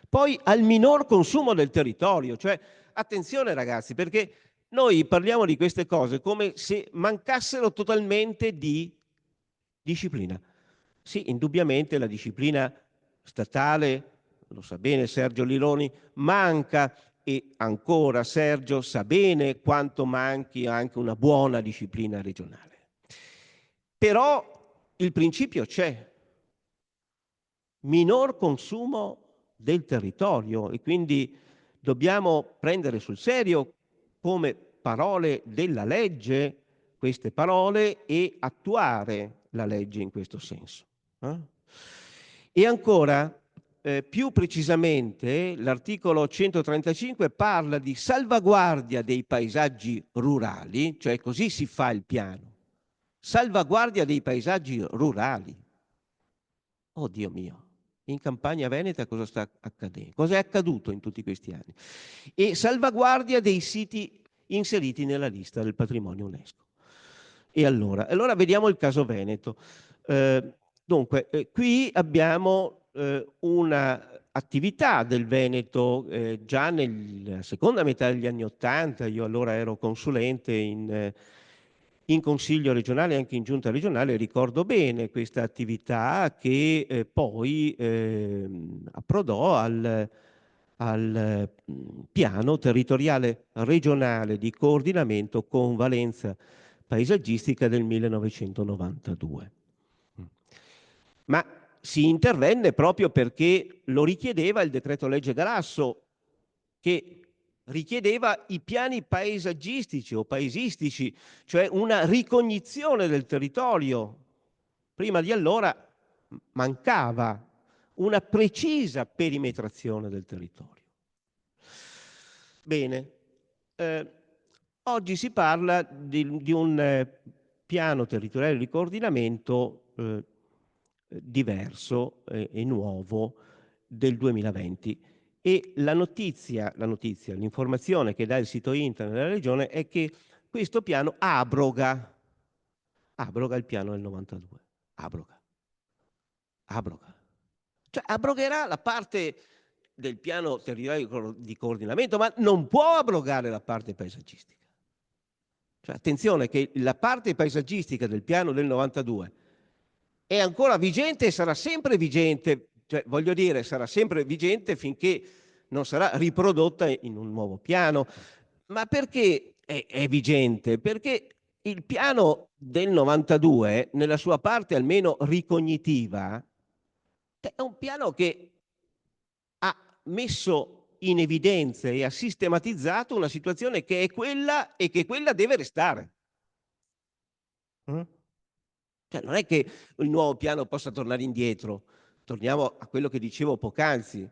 Poi al minor consumo del territorio, cioè attenzione ragazzi, perché noi parliamo di queste cose come se mancassero totalmente di disciplina. Sì, indubbiamente la disciplina statale, lo sa bene Sergio Lironi, manca, e ancora Sergio sa bene quanto manchi anche una buona disciplina regionale. Però il principio c'è, minor consumo del territorio, e quindi dobbiamo prendere sul serio come parole della legge queste parole e attuare la legge in questo senso. E ancora, più precisamente, l'articolo 135 parla di salvaguardia dei paesaggi rurali, cioè così si fa il piano, salvaguardia dei paesaggi rurali. Oh Dio mio, in Campania Veneta cosa sta accadendo? Cosa è accaduto in tutti questi anni? E salvaguardia dei siti inseriti nella lista del patrimonio UNESCO. E allora vediamo il caso Veneto. Dunque, qui abbiamo una attività del Veneto già nella seconda metà degli anni '80, io allora ero consulente in consiglio regionale e anche in giunta regionale, ricordo bene questa attività che poi approdò al piano territoriale regionale di coordinamento con valenza paesaggistica del 1992. Ma si intervenne proprio perché lo richiedeva il decreto legge Galasso, che richiedeva i piani paesaggistici o paesistici, cioè una ricognizione del territorio. Prima di allora mancava una precisa perimetrazione del territorio. Bene, oggi si parla di un piano territoriale di coordinamento diverso e nuovo, del 2020 e l'informazione che dà il sito internet della regione è che questo piano abroga il piano del 92, abroga. Cioè abrogherà la parte del piano territoriale di coordinamento, ma non può abrogare la parte paesaggistica. Cioè, attenzione che la parte paesaggistica del piano del 92 è ancora vigente e sarà sempre vigente, cioè voglio dire, sarà sempre vigente finché non sarà riprodotta in un nuovo piano. Ma perché è vigente? Perché il piano del 92, nella sua parte almeno ricognitiva, è un piano che ha messo in evidenza e ha sistematizzato una situazione che è quella e che quella deve restare. Cioè non è che il nuovo piano possa tornare indietro. Torniamo a quello che dicevo poc'anzi. Il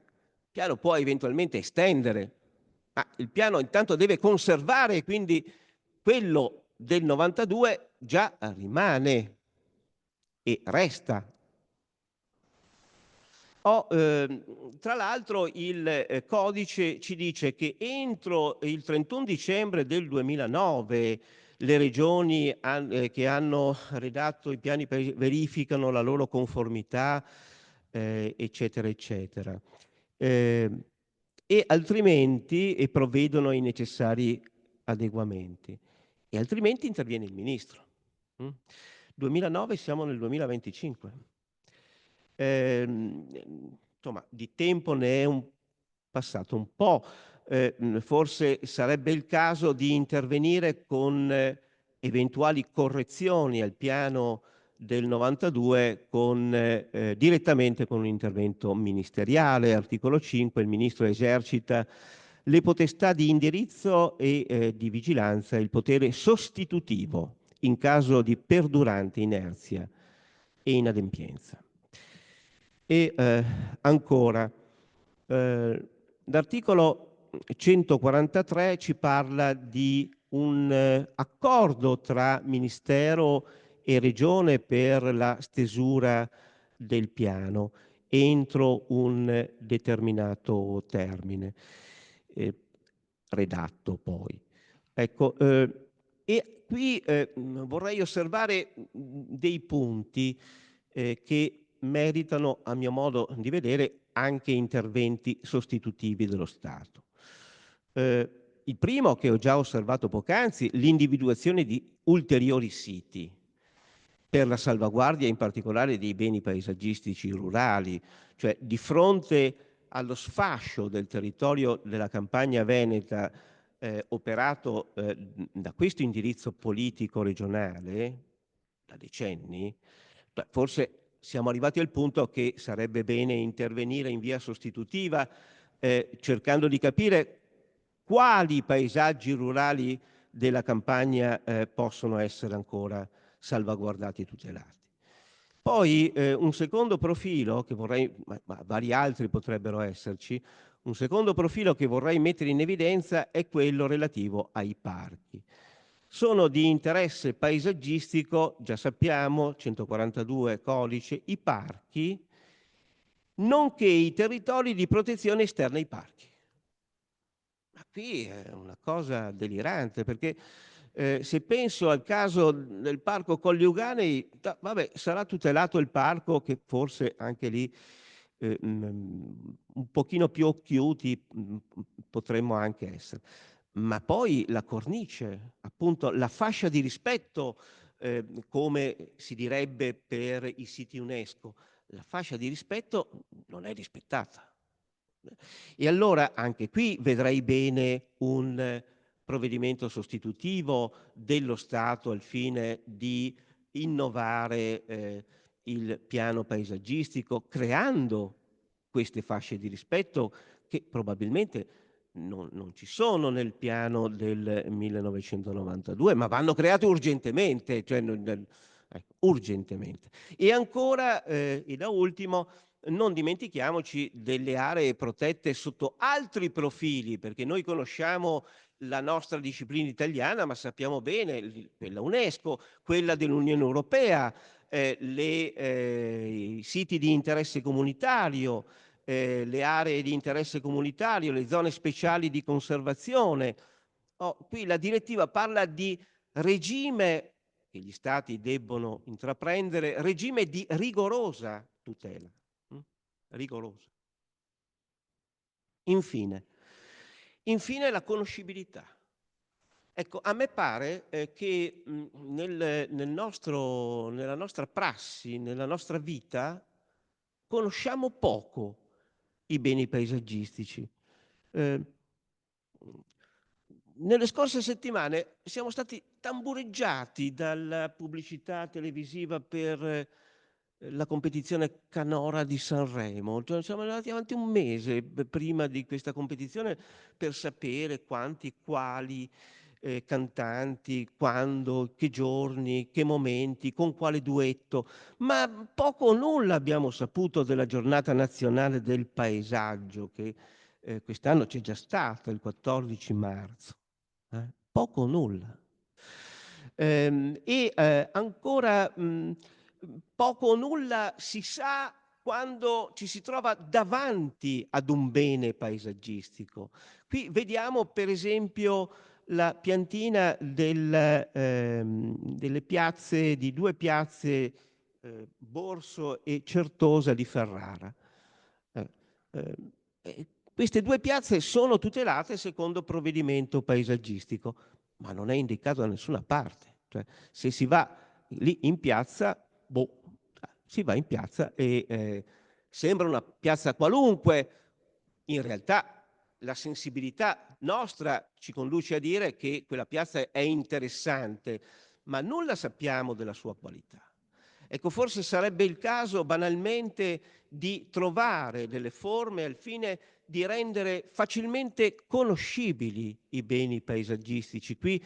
piano può eventualmente estendere, ma il piano intanto deve conservare, quindi quello del 92 già rimane e resta. Tra l'altro il codice ci dice che entro il 31 dicembre del 2009 le regioni che hanno redatto i piani verificano la loro conformità, eccetera, eccetera. E altrimenti provvedono ai necessari adeguamenti. E altrimenti interviene il ministro. 2009, siamo nel 2025. Insomma, di tempo ne è passato un po'. Forse sarebbe il caso di intervenire con eventuali correzioni al piano del 92 direttamente con un intervento ministeriale. Articolo 5, il ministro esercita le potestà di indirizzo e di vigilanza e il potere sostitutivo in caso di perdurante inerzia e inadempienza. E ancora, l'articolo 143 ci parla di un accordo tra Ministero e Regione per la stesura del piano entro un determinato termine, redatto poi. Ecco, e qui vorrei osservare dei punti che meritano, a mio modo di vedere, anche interventi sostitutivi dello Stato. Il primo, che ho già osservato poc'anzi, l'individuazione di ulteriori siti per la salvaguardia in particolare dei beni paesaggistici rurali, cioè di fronte allo sfascio del territorio della campagna veneta operato da questo indirizzo politico regionale da decenni, forse siamo arrivati al punto che sarebbe bene intervenire in via sostitutiva, cercando di capire quali paesaggi rurali della campagna possono essere ancora salvaguardati e tutelati. Poi un secondo profilo che vorrei, ma vari altri potrebbero esserci, un secondo profilo che vorrei mettere in evidenza è quello relativo ai parchi. Sono di interesse paesaggistico, già sappiamo, 142 codice, i parchi, nonché i territori di protezione esterna ai parchi. Ma qui è una cosa delirante, perché se penso al caso del parco Colli Euganei, vabbè, sarà tutelato il parco, che forse anche lì un pochino più occhiuti potremmo anche essere. Ma poi la cornice, appunto la fascia di rispetto, come si direbbe per i siti UNESCO, la fascia di rispetto non è rispettata. E allora anche qui vedrei bene un provvedimento sostitutivo dello Stato al fine di innovare il piano paesaggistico, creando queste fasce di rispetto che probabilmente non ci sono nel piano del 1992, ma vanno create urgentemente, cioè, ecco, urgentemente. E ancora, e da ultimo, non dimentichiamoci delle aree protette sotto altri profili, perché noi conosciamo la nostra disciplina italiana, ma sappiamo bene quella UNESCO, quella dell'Unione Europea, i siti di interesse comunitario, le aree di interesse comunitario, le zone speciali di conservazione. Qui la direttiva parla di regime che gli stati debbono intraprendere, regime di rigorosa tutela. Rigorosa. Infine la conoscibilità. Ecco, a me pare che nella nostra prassi, nella nostra vita, conosciamo poco i beni paesaggistici. Eh, Nelle scorse settimane siamo stati tambureggiati dalla pubblicità televisiva per la competizione canora di Sanremo. Cioè, siamo andati avanti un mese prima di questa competizione per sapere quanti, quali cantanti, quando, che giorni, che momenti, con quale duetto, ma poco o nulla abbiamo saputo della giornata nazionale del paesaggio che quest'anno c'è già stata, il 14 marzo. Poco o nulla. Ancora poco o nulla si sa quando ci si trova davanti ad un bene paesaggistico. Qui vediamo per esempio la piantina delle piazze, di due piazze, Borso e Certosa di Ferrara. Eh, Queste due piazze sono tutelate secondo provvedimento paesaggistico, ma non è indicato da nessuna parte. Cioè, se si va lì in piazza, si va in piazza e sembra una piazza qualunque. In realtà la sensibilità nostra ci conduce a dire che quella piazza è interessante, ma nulla sappiamo della sua qualità. Ecco, forse sarebbe il caso banalmente di trovare delle forme al fine di rendere facilmente conoscibili i beni paesaggistici. Qui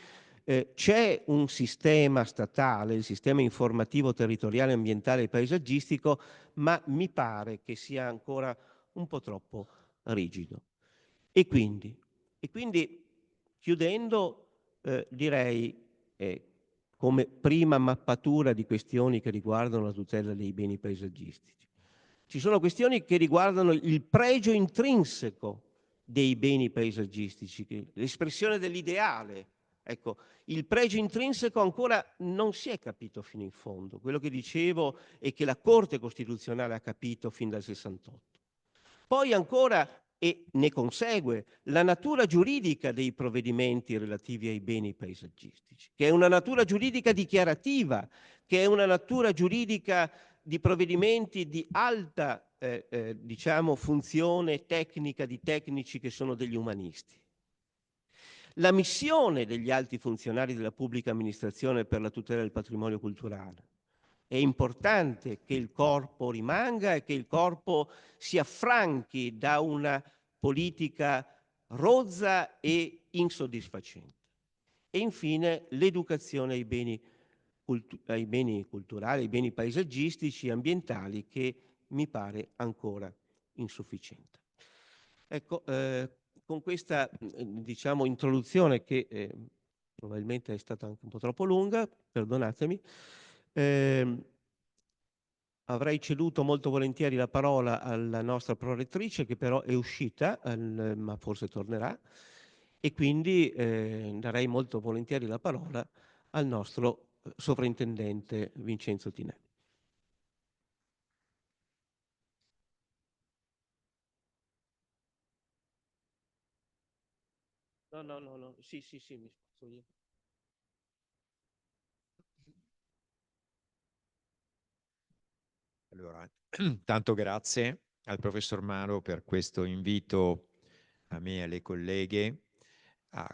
c'è un sistema statale, il sistema informativo territoriale ambientale e paesaggistico, ma mi pare che sia ancora un po' troppo rigido. E quindi chiudendo, direi, come prima mappatura di questioni che riguardano la tutela dei beni paesaggistici, ci sono questioni che riguardano il pregio intrinseco dei beni paesaggistici, l'espressione dell'ideale. Ecco, il pregio intrinseco ancora non si è capito fino in fondo, quello che dicevo e che la Corte Costituzionale ha capito fin dal 68. Poi ancora, e ne consegue, la natura giuridica dei provvedimenti relativi ai beni paesaggistici, che è una natura giuridica dichiarativa, che è una natura giuridica di provvedimenti di alta diciamo, funzione tecnica di tecnici che sono degli umanisti. La missione degli alti funzionari della pubblica amministrazione per la tutela del patrimonio culturale. È importante che il corpo rimanga e che il corpo si affranchi da una politica rozza e insoddisfacente. E infine l'educazione ai beni culturali, ai beni paesaggistici e ambientali che mi pare ancora insufficiente. Ecco, con questa diciamo introduzione che probabilmente è stata anche un po' troppo lunga, perdonatemi, avrei ceduto molto volentieri la parola alla nostra prorettrice che però è uscita, ma forse tornerà, e quindi darei molto volentieri la parola al nostro sovrintendente Vincenzo Tinè. No, sì, mi sposto io. Allora, tanto grazie al professor Maro per questo invito a me e alle colleghe a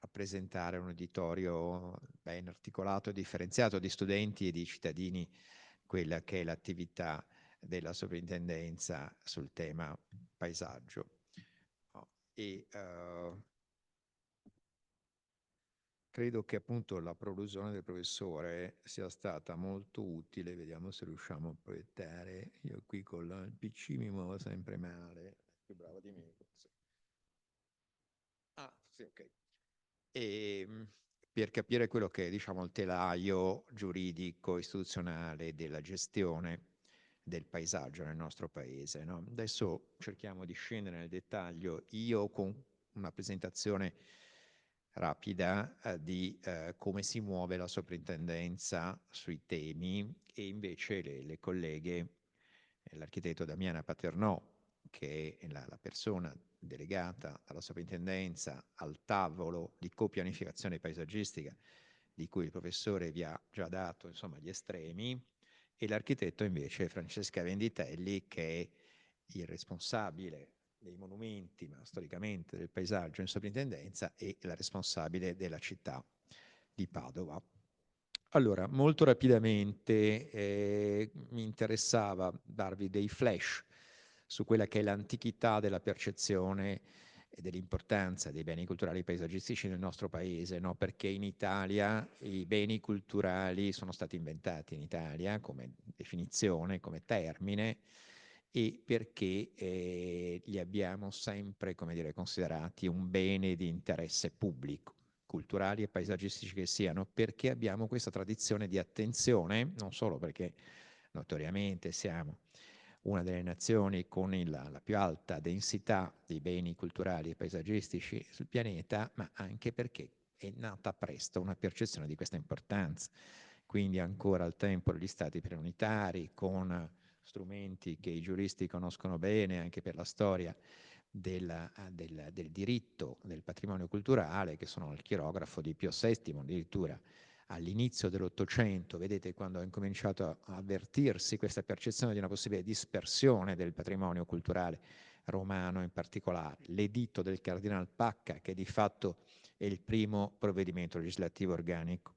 presentare un uditorio ben articolato e differenziato di studenti e di cittadini, quella che è l'attività della sovrintendenza sul tema paesaggio. E credo che appunto la prolusione del professore sia stata molto utile. Vediamo se riusciamo a proiettare. Io qui con il PC mi muovo sempre male. Più bravo di me. Ah, sì, ok. E per capire quello che è, diciamo, il telaio giuridico istituzionale della gestione del paesaggio nel nostro paese, no? Adesso cerchiamo di scendere nel dettaglio, io con una presentazione rapida di come si muove la soprintendenza sui temi, e invece le colleghe, l'architetto Damiana Paternò, che è la persona delegata alla soprintendenza al tavolo di copianificazione paesaggistica, di cui il professore vi ha già dato, insomma, gli estremi, e l'architetto invece Francesca Venditelli, che è il responsabile dei monumenti, ma storicamente del paesaggio in soprintendenza, e la responsabile della città di Padova. Allora, molto rapidamente mi interessava darvi dei flash su quella che è l'antichità della percezione e dell'importanza dei beni culturali paesaggistici nel nostro paese, no? Perché in Italia i beni culturali sono stati inventati in Italia come definizione, come termine, e perché li abbiamo sempre, come dire, considerati un bene di interesse pubblico, culturali e paesaggistici che siano, perché abbiamo questa tradizione di attenzione, non solo perché notoriamente siamo una delle nazioni con la più alta densità di beni culturali e paesaggistici sul pianeta, ma anche perché è nata presto una percezione di questa importanza. Quindi ancora al tempo degli stati preunitari, con strumenti che i giuristi conoscono bene anche per la storia del diritto del patrimonio culturale, che sono il chirografo di Pio VII, addirittura all'inizio dell'Ottocento, vedete, quando ha incominciato a avvertirsi questa percezione di una possibile dispersione del patrimonio culturale romano in particolare, l'editto del Cardinal Pacca, che di fatto è il primo provvedimento legislativo organico.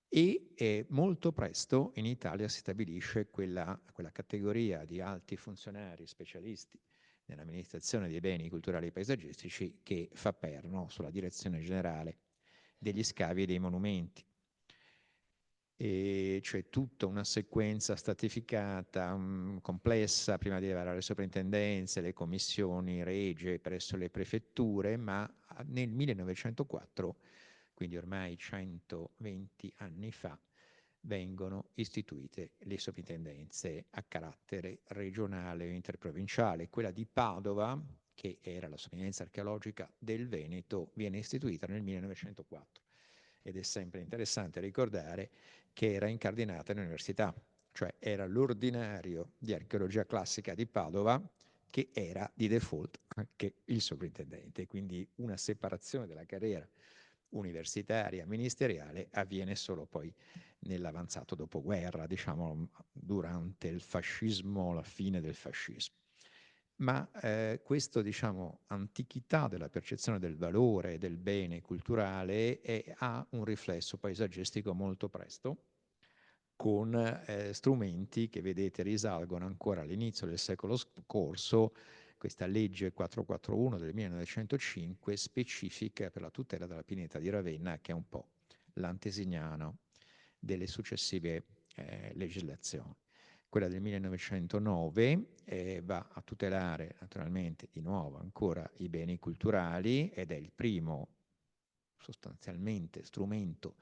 E molto presto in Italia si stabilisce quella categoria di alti funzionari specialisti nell'amministrazione dei beni culturali e paesaggistici che fa perno sulla direzione generale degli scavi e dei monumenti. E cioè tutta una sequenza stratificata, complessa, prima di arrivare alle soprintendenze, le commissioni regie presso le prefetture, ma nel 1904, quindi ormai 120 anni fa, vengono istituite le soprintendenze a carattere regionale o interprovinciale. Quella di Padova, che era la soprintendenza archeologica del Veneto, viene istituita nel 1904. Ed è sempre interessante ricordare che era incardinata all'università, cioè era l'ordinario di archeologia classica di Padova che era di default anche il sovrintendente, quindi una separazione della carriera universitaria ministeriale avviene solo poi nell'avanzato dopoguerra, diciamo durante il fascismo, la fine del fascismo. Ma questa, diciamo, antichità della percezione del valore del bene culturale ha un riflesso paesaggistico molto presto, con strumenti che, vedete, risalgono ancora all'inizio del secolo scorso. Questa legge 441 del 1905 specifica per la tutela della pineta di Ravenna, che è un po' l'antesignano delle successive legislazioni. Quella del 1909 va a tutelare naturalmente di nuovo ancora i beni culturali ed è il primo sostanzialmente strumento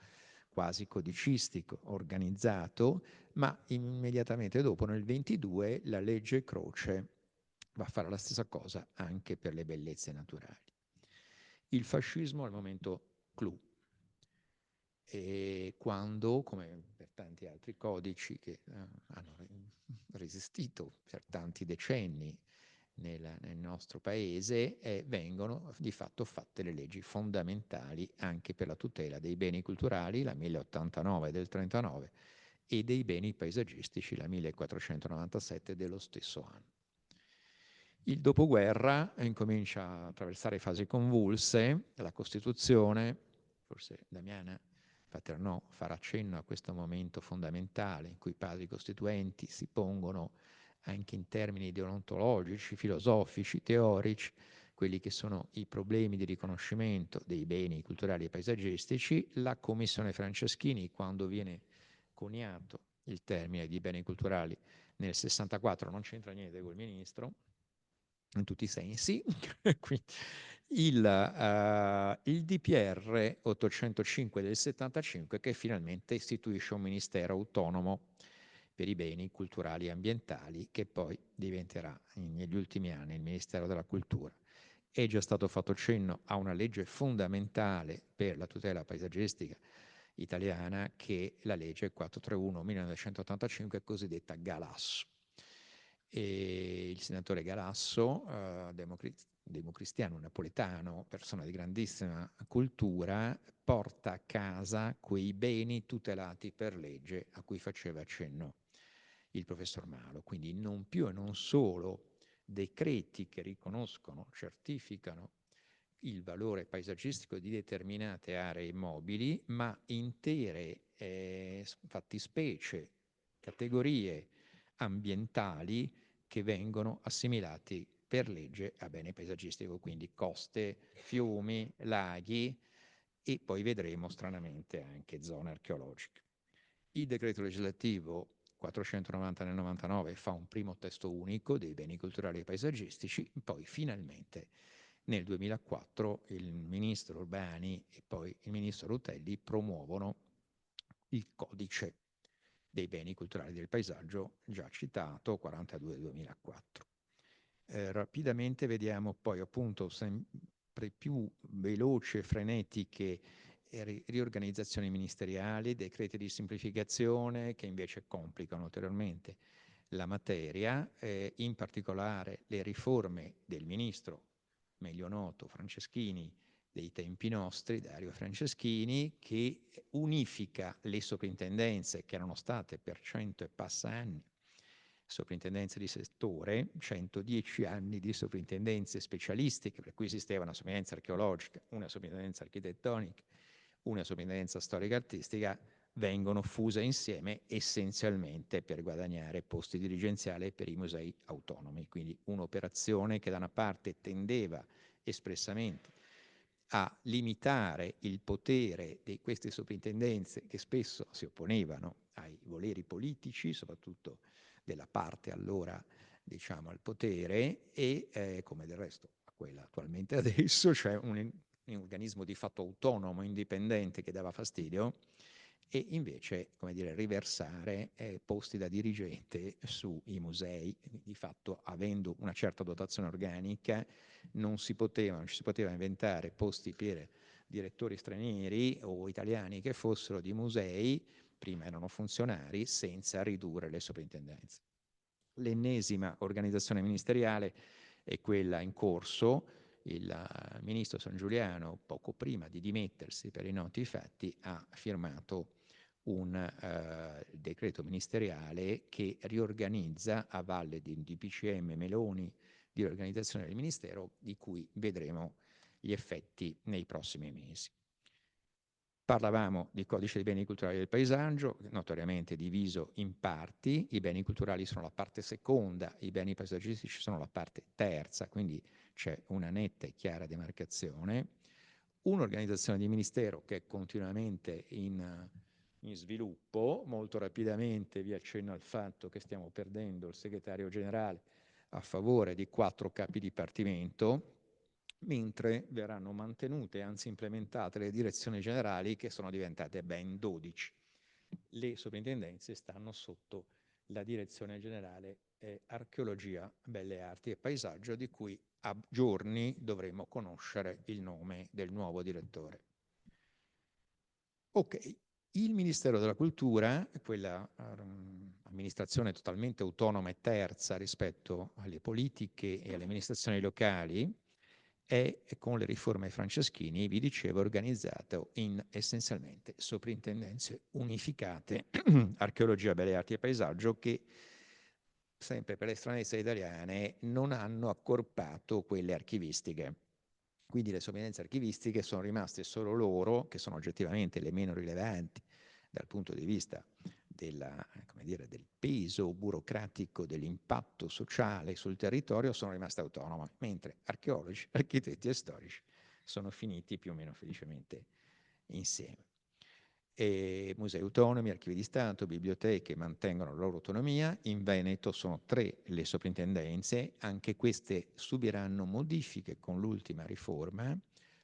quasi codicistico, organizzato, ma immediatamente dopo, nel 22, la legge Croce va a fare la stessa cosa anche per le bellezze naturali. Il fascismo è il momento clou, e quando, come per tanti altri codici che hanno resistito per tanti decenni nel nostro paese, vengono di fatto fatte le leggi fondamentali anche per la tutela dei beni culturali, la 1089 del 39, e dei beni paesaggistici, la 1497 dello stesso anno. Il dopoguerra incomincia a attraversare fasi convulse, la Costituzione, forse Damiana Paternò farà cenno a questo momento fondamentale in cui i padri costituenti si pongono anche in termini deontologici, filosofici, teorici, quelli che sono i problemi di riconoscimento dei beni culturali e paesaggistici. La Commissione Franceschini, quando viene coniato il termine di beni culturali nel 64, non c'entra niente col ministro, in tutti i sensi. Quindi il DPR 805 del 75 che finalmente istituisce un ministero autonomo per i beni culturali e ambientali, che poi diventerà negli ultimi anni il Ministero della Cultura. È già stato fatto cenno a una legge fondamentale per la tutela paesaggistica italiana, che è la legge 431-1985, cosiddetta Galasso. E il senatore Galasso, democristiano napoletano, persona di grandissima cultura, porta a casa quei beni tutelati per legge a cui faceva accenno il professor Malo. Quindi non più e non solo decreti che riconoscono, certificano il valore paesaggistico di determinate aree immobili, ma intere fattispecie, categorie ambientali che vengono assimilati per legge a bene paesaggistico, quindi coste, fiumi, laghi e poi vedremo stranamente anche zone archeologiche. Il decreto legislativo 490 del 99 fa un primo testo unico dei beni culturali e paesaggistici, poi finalmente nel 2004 il ministro Urbani e poi il ministro Rutelli promuovono il codice dei beni culturali del paesaggio, già citato, 42-2004. Rapidamente vediamo poi appunto sempre più veloci e frenetiche riorganizzazioni ministeriali, decreti di semplificazione che invece complicano ulteriormente la materia, in particolare le riforme del ministro meglio noto Franceschini dei tempi nostri, Dario Franceschini, che unifica le soprintendenze che erano state per 100 e passa anni soprintendenze di settore, 110 anni di soprintendenze specialistiche, per cui esisteva una soprintendenza archeologica, una soprintendenza architettonica, una soprintendenza storica-artistica, vengono fuse insieme essenzialmente per guadagnare posti dirigenziali per i musei autonomi. Quindi un'operazione che da una parte tendeva espressamente a limitare il potere di queste soprintendenze che spesso si opponevano ai voleri politici, soprattutto della parte allora diciamo al potere e come del resto a quella attualmente adesso, cioè un organismo di fatto autonomo, indipendente che dava fastidio, e invece, come dire, riversare posti da dirigente sui musei. Di fatto, avendo una certa dotazione organica, non ci si poteva inventare posti per direttori stranieri o italiani che fossero di musei, prima erano funzionari, senza ridurre le soprintendenze. L'ennesima organizzazione ministeriale è quella in corso. Il ministro Sangiuliano, poco prima di dimettersi per i noti fatti, ha firmato un decreto ministeriale che riorganizza, a valle di un DPCM Meloni di organizzazione del Ministero, di cui vedremo gli effetti nei prossimi mesi. Parlavamo di codice dei beni culturali del paesaggio, notoriamente diviso in parti. I beni culturali sono la parte seconda, i beni paesaggistici sono la parte terza, quindi c'è una netta e chiara demarcazione. Un'organizzazione di ministero che è continuamente in sviluppo. Molto rapidamente vi accenno al fatto che stiamo perdendo il segretario generale a favore di 4 capi dipartimento, mentre verranno mantenute, anzi implementate, le direzioni generali che sono diventate ben 12. Le soprintendenze stanno sotto la direzione generale Archeologia, Belle Arti e Paesaggio, di cui a giorni dovremo conoscere il nome del nuovo direttore. Ok, il Ministero della Cultura, quella amministrazione totalmente autonoma e terza rispetto alle politiche e alle amministrazioni locali, è con le riforme Franceschini, vi dicevo, organizzato in essenzialmente soprintendenze unificate, Archeologia, Belle Arti e Paesaggio, che sempre per le stranezze italiane non hanno accorpato quelle archivistiche. Quindi le sovrintendenze archivistiche sono rimaste solo loro, che sono oggettivamente le meno rilevanti dal punto di vista della, come dire, del peso burocratico, dell'impatto sociale sul territorio, sono rimaste autonome, mentre archeologi, architetti e storici sono finiti più o meno felicemente insieme. E musei autonomi, archivi di Stato, biblioteche mantengono la loro autonomia. In Veneto sono 3 le soprintendenze, anche queste subiranno modifiche con l'ultima riforma.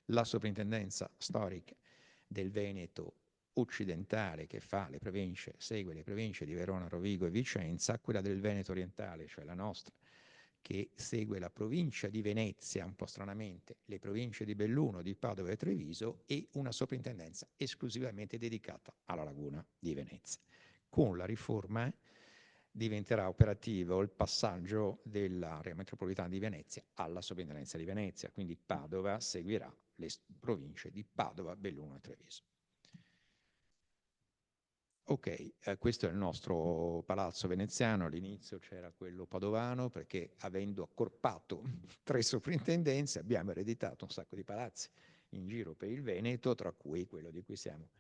La soprintendenza storica del Veneto occidentale che fa le province, segue le province di Verona, Rovigo e Vicenza, quella del Veneto orientale, cioè la nostra, che segue la provincia di Venezia, un po' stranamente, le province di Belluno, di Padova e Treviso, e una soprintendenza esclusivamente dedicata alla laguna di Venezia. Con la riforma diventerà operativo il passaggio dell'area metropolitana di Venezia alla soprintendenza di Venezia, quindi Padova seguirà le province di Padova, Belluno e Treviso. Ok, questo è il nostro palazzo veneziano. All'inizio c'era quello padovano, perché avendo accorpato 3 soprintendenze abbiamo ereditato un sacco di palazzi in giro per il Veneto, tra cui quello di cui siamo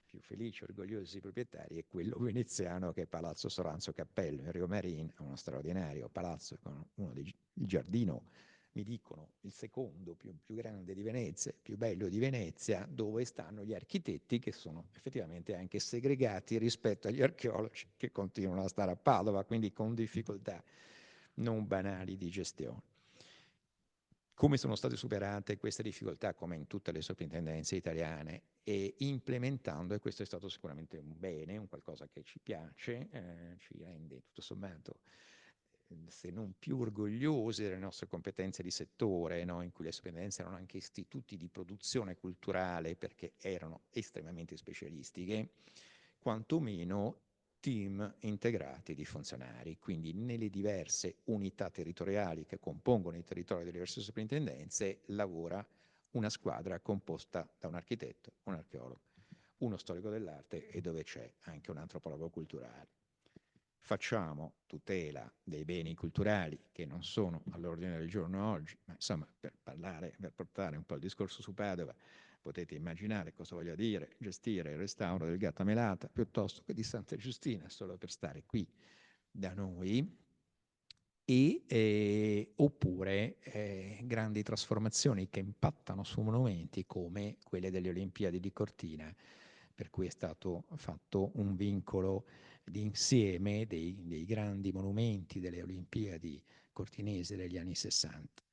più felici e orgogliosi proprietari è quello veneziano, che è Palazzo Soranzo Cappello in Rio Marin, uno straordinario palazzo con il giardino, mi dicono, il secondo più grande di Venezia, più bello di Venezia, dove stanno gli architetti che sono effettivamente anche segregati rispetto agli archeologi che continuano a stare a Padova, quindi con difficoltà non banali di gestione. Come sono state superate queste difficoltà, come in tutte le soprintendenze italiane, e implementando, e questo è stato sicuramente un bene, un qualcosa che ci piace, ci rende tutto sommato, se non più orgogliosi delle nostre competenze di settore, no? In cui le soprintendenze erano anche istituti di produzione culturale perché erano estremamente specialistiche, quantomeno team integrati di funzionari, quindi nelle diverse unità territoriali che compongono i territori delle diverse soprintendenze lavora una squadra composta da un architetto, un archeologo, uno storico dell'arte e dove c'è anche un antropologo culturale. Facciamo tutela dei beni culturali che non sono all'ordine del giorno oggi, ma insomma per portare un po' il discorso su Padova, potete immaginare cosa voglia dire gestire il restauro del Gatta Melata piuttosto che di Santa Giustina, solo per stare qui da noi, oppure grandi trasformazioni che impattano su monumenti come quelle delle Olimpiadi di Cortina, per cui è stato fatto un vincolo di insieme dei grandi monumenti delle Olimpiadi cortinesi degli anni 60.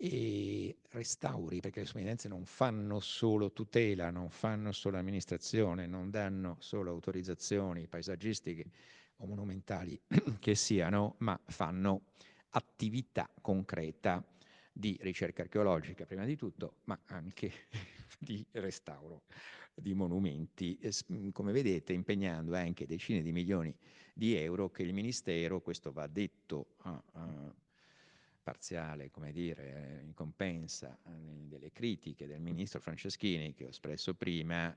E restauri, perché le sovrintendenze non fanno solo tutela, non fanno solo amministrazione, non danno solo autorizzazioni paesaggistiche o monumentali che siano, ma fanno attività concreta di ricerca archeologica prima di tutto, ma anche di restauro di monumenti, come vedete impegnando anche decine di milioni di euro che il Ministero, questo va detto parziale, come dire, in compensa delle critiche del ministro Franceschini che ho espresso prima,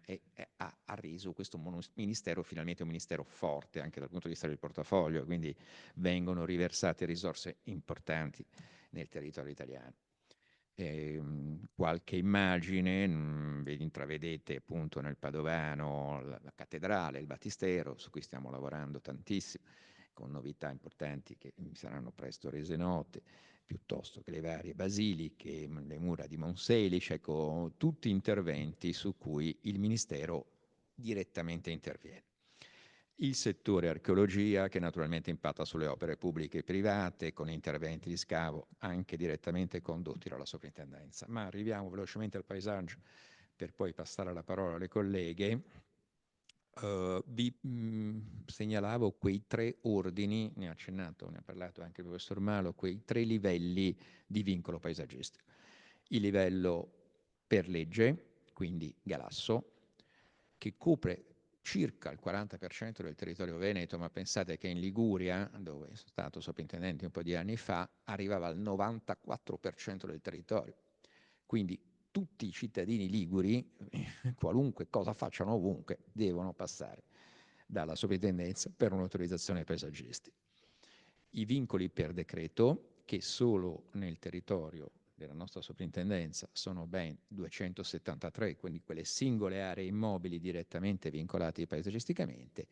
ha reso questo ministero finalmente un ministero forte anche dal punto di vista del portafoglio, quindi vengono riversate risorse importanti nel territorio italiano. Qualche immagine, intravedete appunto nel Padovano la cattedrale, il battistero, su cui stiamo lavorando tantissimo, con novità importanti che mi saranno presto rese note, piuttosto che le varie basiliche, le mura di Monselice, ecco, tutti interventi su cui il Ministero direttamente interviene. Il settore archeologia, che naturalmente impatta sulle opere pubbliche e private, con interventi di scavo anche direttamente condotti dalla soprintendenza. Ma arriviamo velocemente al paesaggio, per poi passare la parola alle colleghe. Vi segnalavo quei 3 ordini, ne ha accennato, ne ha parlato anche il professor Malo, quei 3 livelli di vincolo paesaggistico. Il livello per legge, quindi Galasso, che copre circa il 40% del territorio veneto, ma pensate che in Liguria, dove sono stato soprintendente un po' di anni fa, arrivava al 94% del territorio. Quindi tutti i cittadini liguri, qualunque cosa facciano ovunque, devono passare dalla soprintendenza per un'autorizzazione paesaggistica. I vincoli per decreto, che solo nel territorio della nostra soprintendenza sono ben 273, quindi quelle singole aree immobili direttamente vincolate paesaggisticamente,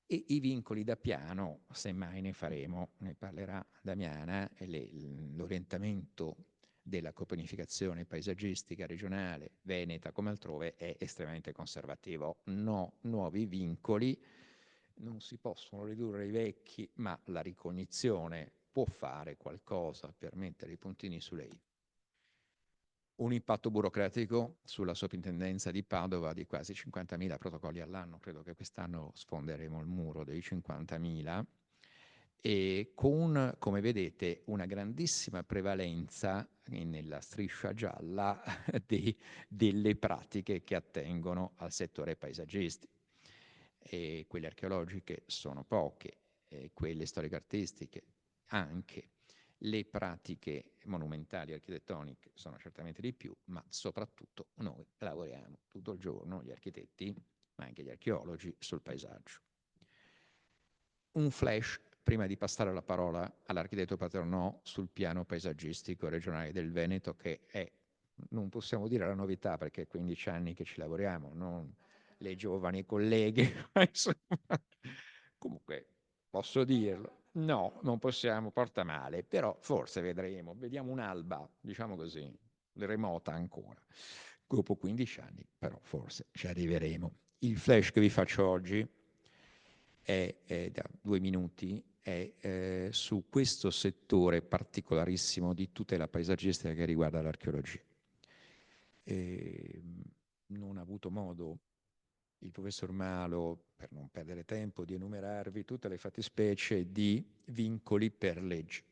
e i vincoli da piano, semmai ne faremo, ne parlerà Damiana, l'orientamento della coponificazione paesaggistica regionale veneta come altrove è estremamente conservativo. No nuovi vincoli, non si possono ridurre i vecchi, ma la ricognizione può fare qualcosa per mettere i puntini sulle i. un impatto burocratico sulla soprintendenza di Padova di quasi 50.000 protocolli all'anno, credo che quest'anno sfonderemo il muro dei 50.000, e con, come vedete, una grandissima prevalenza nella striscia gialla delle pratiche che attengono al settore paesaggistico. E quelle archeologiche sono poche, e quelle storico-artistiche anche. Le pratiche monumentali architettoniche sono certamente di più, ma soprattutto noi lavoriamo tutto il giorno, gli architetti, ma anche gli archeologi, sul paesaggio. Un flash prima di passare la parola all'architetto Paternò sul piano paesaggistico regionale del Veneto, che è, non possiamo dire la novità perché è 15 anni che ci lavoriamo, non le giovani colleghe, ma insomma, comunque posso dirlo. No, non possiamo, porta male, però forse vedremo, vediamo un'alba, diciamo così, remota ancora. Dopo 15 anni, però forse ci arriveremo. Il flash che vi faccio oggi è da 2 minuti, è su questo settore particolarissimo di tutela paesaggistica che riguarda l'archeologia. Non ha avuto modo il professor Malo, per non perdere tempo, di enumerarvi tutte le fattispecie di vincoli per legge.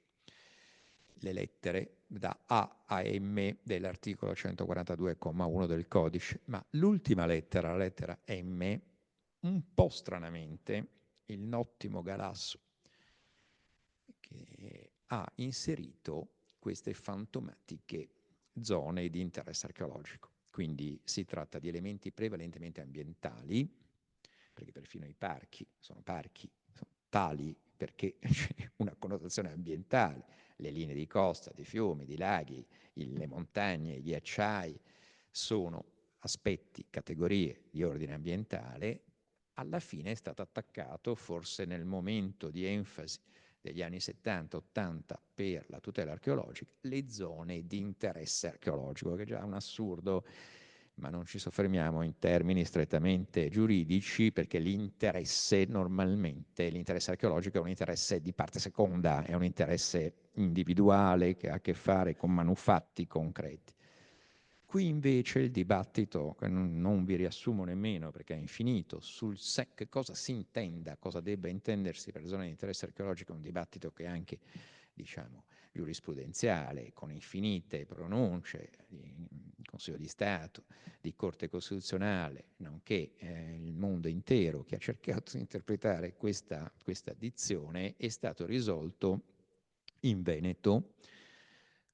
Le lettere da A a M dell'articolo 142,1 del codice, ma l'ultima lettera, la lettera M, un po' stranamente, il Nottimo Galasso, che ha inserito queste fantomatiche zone di interesse archeologico. Quindi si tratta di elementi prevalentemente ambientali, perché perfino i parchi sono tali perché c'è una connotazione ambientale, le linee di costa, di fiumi, di laghi, le montagne, i ghiacciai, sono aspetti, categorie di ordine ambientale. Alla fine è stato attaccato, forse nel momento di enfasi degli anni 70-80 per la tutela archeologica, le zone di interesse archeologico, che è già un assurdo, ma non ci soffermiamo in termini strettamente giuridici, perché l'interesse normalmente, l'interesse archeologico è un interesse di parte seconda, è un interesse individuale che ha a che fare con manufatti concreti. Qui invece il dibattito, che non vi riassumo nemmeno perché è infinito, sul che cosa si intenda, cosa debba intendersi per zone di interesse archeologico, è un dibattito che è anche, diciamo, giurisprudenziale, con infinite pronunce di Consiglio di Stato, di Corte Costituzionale, nonché il mondo intero che ha cercato di interpretare questa dizione, è stato risolto in Veneto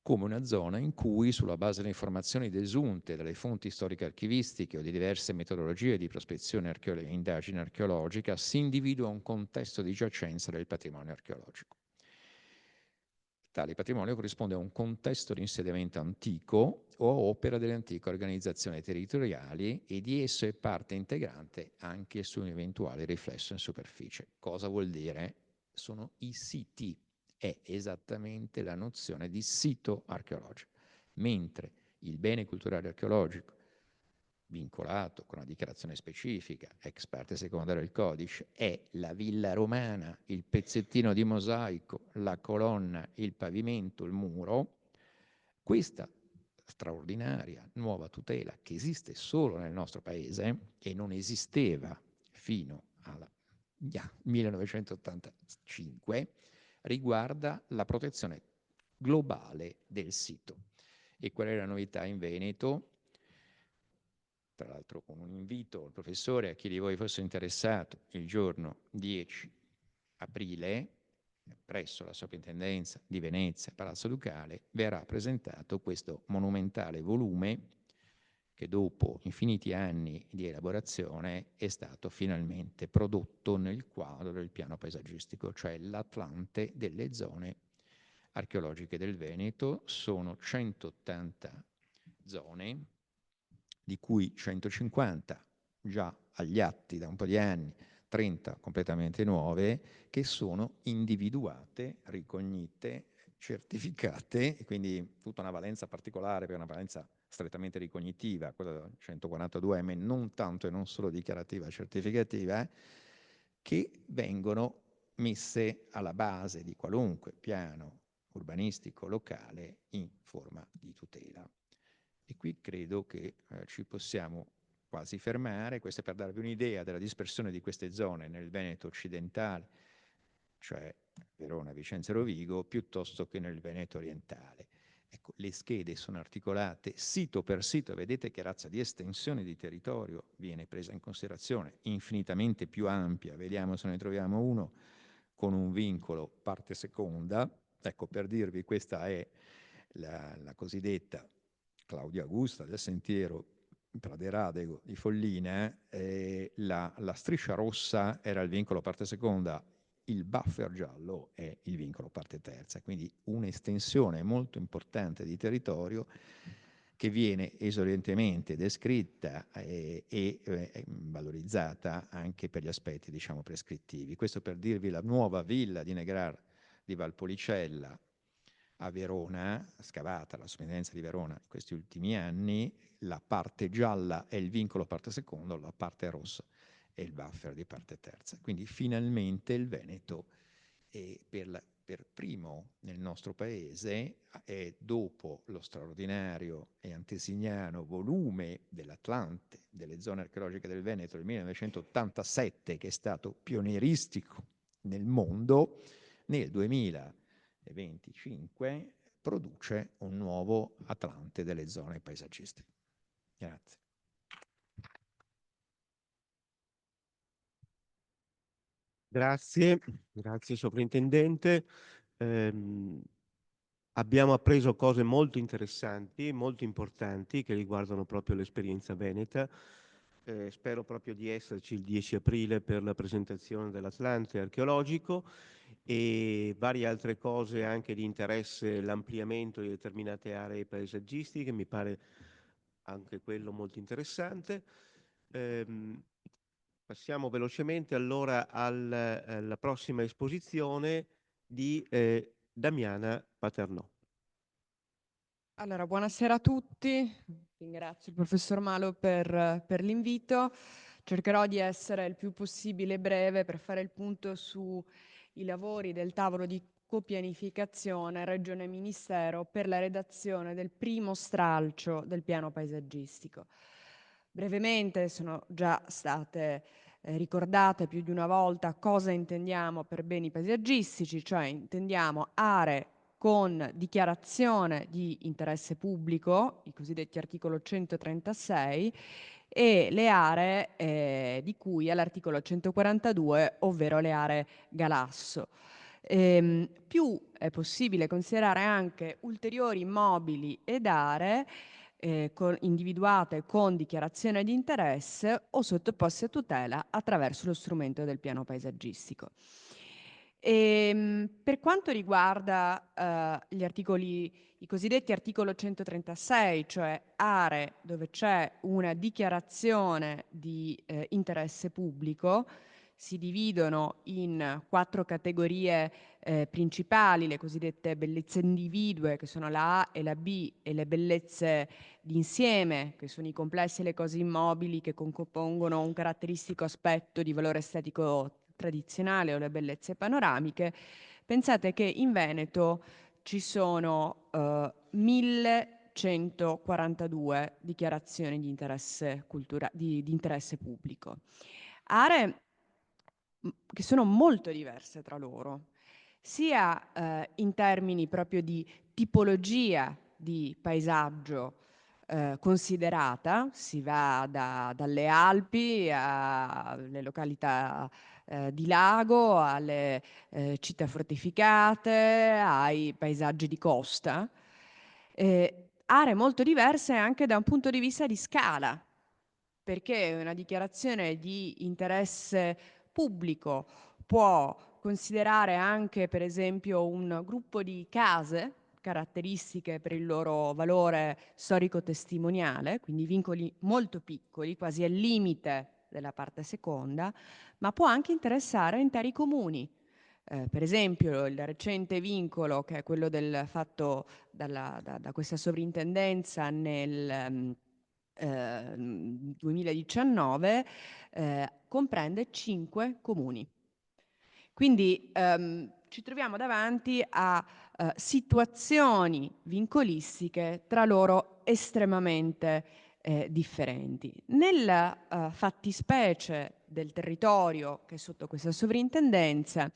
come una zona in cui, sulla base delle informazioni desunte dalle fonti storiche archivistiche o di diverse metodologie di prospezione e indagine archeologica, si individua un contesto di giacenza del patrimonio archeologico. Tale patrimonio corrisponde a un contesto di insediamento antico o opera delle antiche organizzazioni territoriali, e di esso è parte integrante anche su un eventuale riflesso in superficie. Cosa vuol dire? Sono i siti, è esattamente la nozione di sito archeologico, mentre il bene culturale archeologico vincolato con una dichiarazione specifica, ex parte secondaria del codice, è la villa romana, il pezzettino di mosaico, la colonna, il pavimento, il muro. Questa straordinaria nuova tutela, che esiste solo nel nostro paese e non esisteva fino al 1985, riguarda la protezione globale del sito. E qual è la novità in Veneto? Tra l'altro con un invito al professore, a chi di voi fosse interessato, il giorno 10 aprile, presso la Soprintendenza di Venezia, Palazzo Ducale, verrà presentato questo monumentale volume che dopo infiniti anni di elaborazione è stato finalmente prodotto nel quadro del piano paesaggistico, cioè l'Atlante delle zone archeologiche del Veneto. Sono 180 zone, di cui 150 già agli atti da un po' di anni, 30 completamente nuove, che sono individuate, ricognite, certificate, e quindi tutta una valenza particolare, per una valenza strettamente ricognitiva, quella 142M, non tanto e non solo dichiarativa, certificativa, che vengono messe alla base di qualunque piano urbanistico locale in forma di tutela. E qui credo che ci possiamo quasi fermare. Questo è per darvi un'idea della dispersione di queste zone nel Veneto occidentale, cioè Verona, Vicenza e Rovigo, piuttosto che nel Veneto orientale. Ecco, le schede sono articolate sito per sito, vedete che razza di estensione di territorio viene presa in considerazione, infinitamente più ampia. Vediamo se ne troviamo uno con un vincolo parte seconda. Ecco, per dirvi, questa è la cosiddetta Claudia Augusta del sentiero Praderadego di Follina. La striscia rossa era il vincolo parte seconda, il buffer giallo è il vincolo parte terza, quindi un'estensione molto importante di territorio che viene esolentemente descritta e valorizzata anche per gli aspetti, diciamo, prescrittivi. Questo per dirvi la nuova villa di Negrar di Valpolicella a Verona, scavata alla sovrintendenza di Verona in questi ultimi anni. La parte gialla è il vincolo parte secondo, la parte rossa è il buffer di parte terza. Quindi finalmente il Veneto è per primo nel nostro paese, dopo lo straordinario e antesignano volume dell'Atlante, delle zone archeologiche del Veneto del 1987, che è stato pionieristico nel mondo, nel 2025 produce un nuovo Atlante delle zone paesaggistiche. Grazie. Grazie, grazie sovrintendente. Abbiamo appreso cose molto interessanti, molto importanti che riguardano proprio l'esperienza veneta. Spero proprio di esserci il 10 aprile per la presentazione dell'Atlante archeologico e varie altre cose anche di interesse, l'ampliamento di determinate aree paesaggistiche, mi pare anche quello molto interessante. Passiamo velocemente allora alla prossima esposizione di Damiana Paternò. Allora, buonasera a tutti. Ringrazio il professor Malo per l'invito. Cercherò di essere il più possibile breve per fare il punto sui lavori del tavolo di copianificazione Regione e Ministero per la redazione del primo stralcio del piano paesaggistico. Brevemente sono già state ricordate più di una volta cosa intendiamo per beni paesaggistici, cioè intendiamo aree con dichiarazione di interesse pubblico, i cosiddetti articolo 136, e le aree di cui all'articolo 142, ovvero le aree Galasso. Più è possibile considerare anche ulteriori immobili ed aree individuate con dichiarazione di interesse o sottoposte a tutela attraverso lo strumento del piano paesaggistico. Per quanto riguarda i cosiddetti articolo 136, cioè aree dove c'è una dichiarazione di interesse pubblico, si dividono in 4 categorie principali, le cosiddette bellezze individue, che sono la A e la B, e le bellezze d'insieme, che sono i complessi e le cose immobili che compongono un caratteristico aspetto di valore estetico tradizionale o le bellezze panoramiche. Pensate che in Veneto ci sono 1142 dichiarazioni di interesse, di interesse pubblico. Aree che sono molto diverse tra loro, sia in termini proprio di tipologia di paesaggio considerata, si va dalle Alpi alle località di lago, alle città fortificate, ai paesaggi di costa, aree molto diverse anche da un punto di vista di scala, perché una dichiarazione di interesse pubblico può considerare anche, per esempio, un gruppo di case caratteristiche per il loro valore storico-testimoniale, quindi vincoli molto piccoli, quasi al limite della parte seconda, ma può anche interessare interi comuni. Per esempio, il recente vincolo, che è quello fatto da questa sovrintendenza nel 2019, comprende 5 comuni. Quindi ci troviamo davanti a situazioni vincolistiche tra loro estremamente differenti. Nella fattispecie del territorio che è sotto questa sovrintendenza,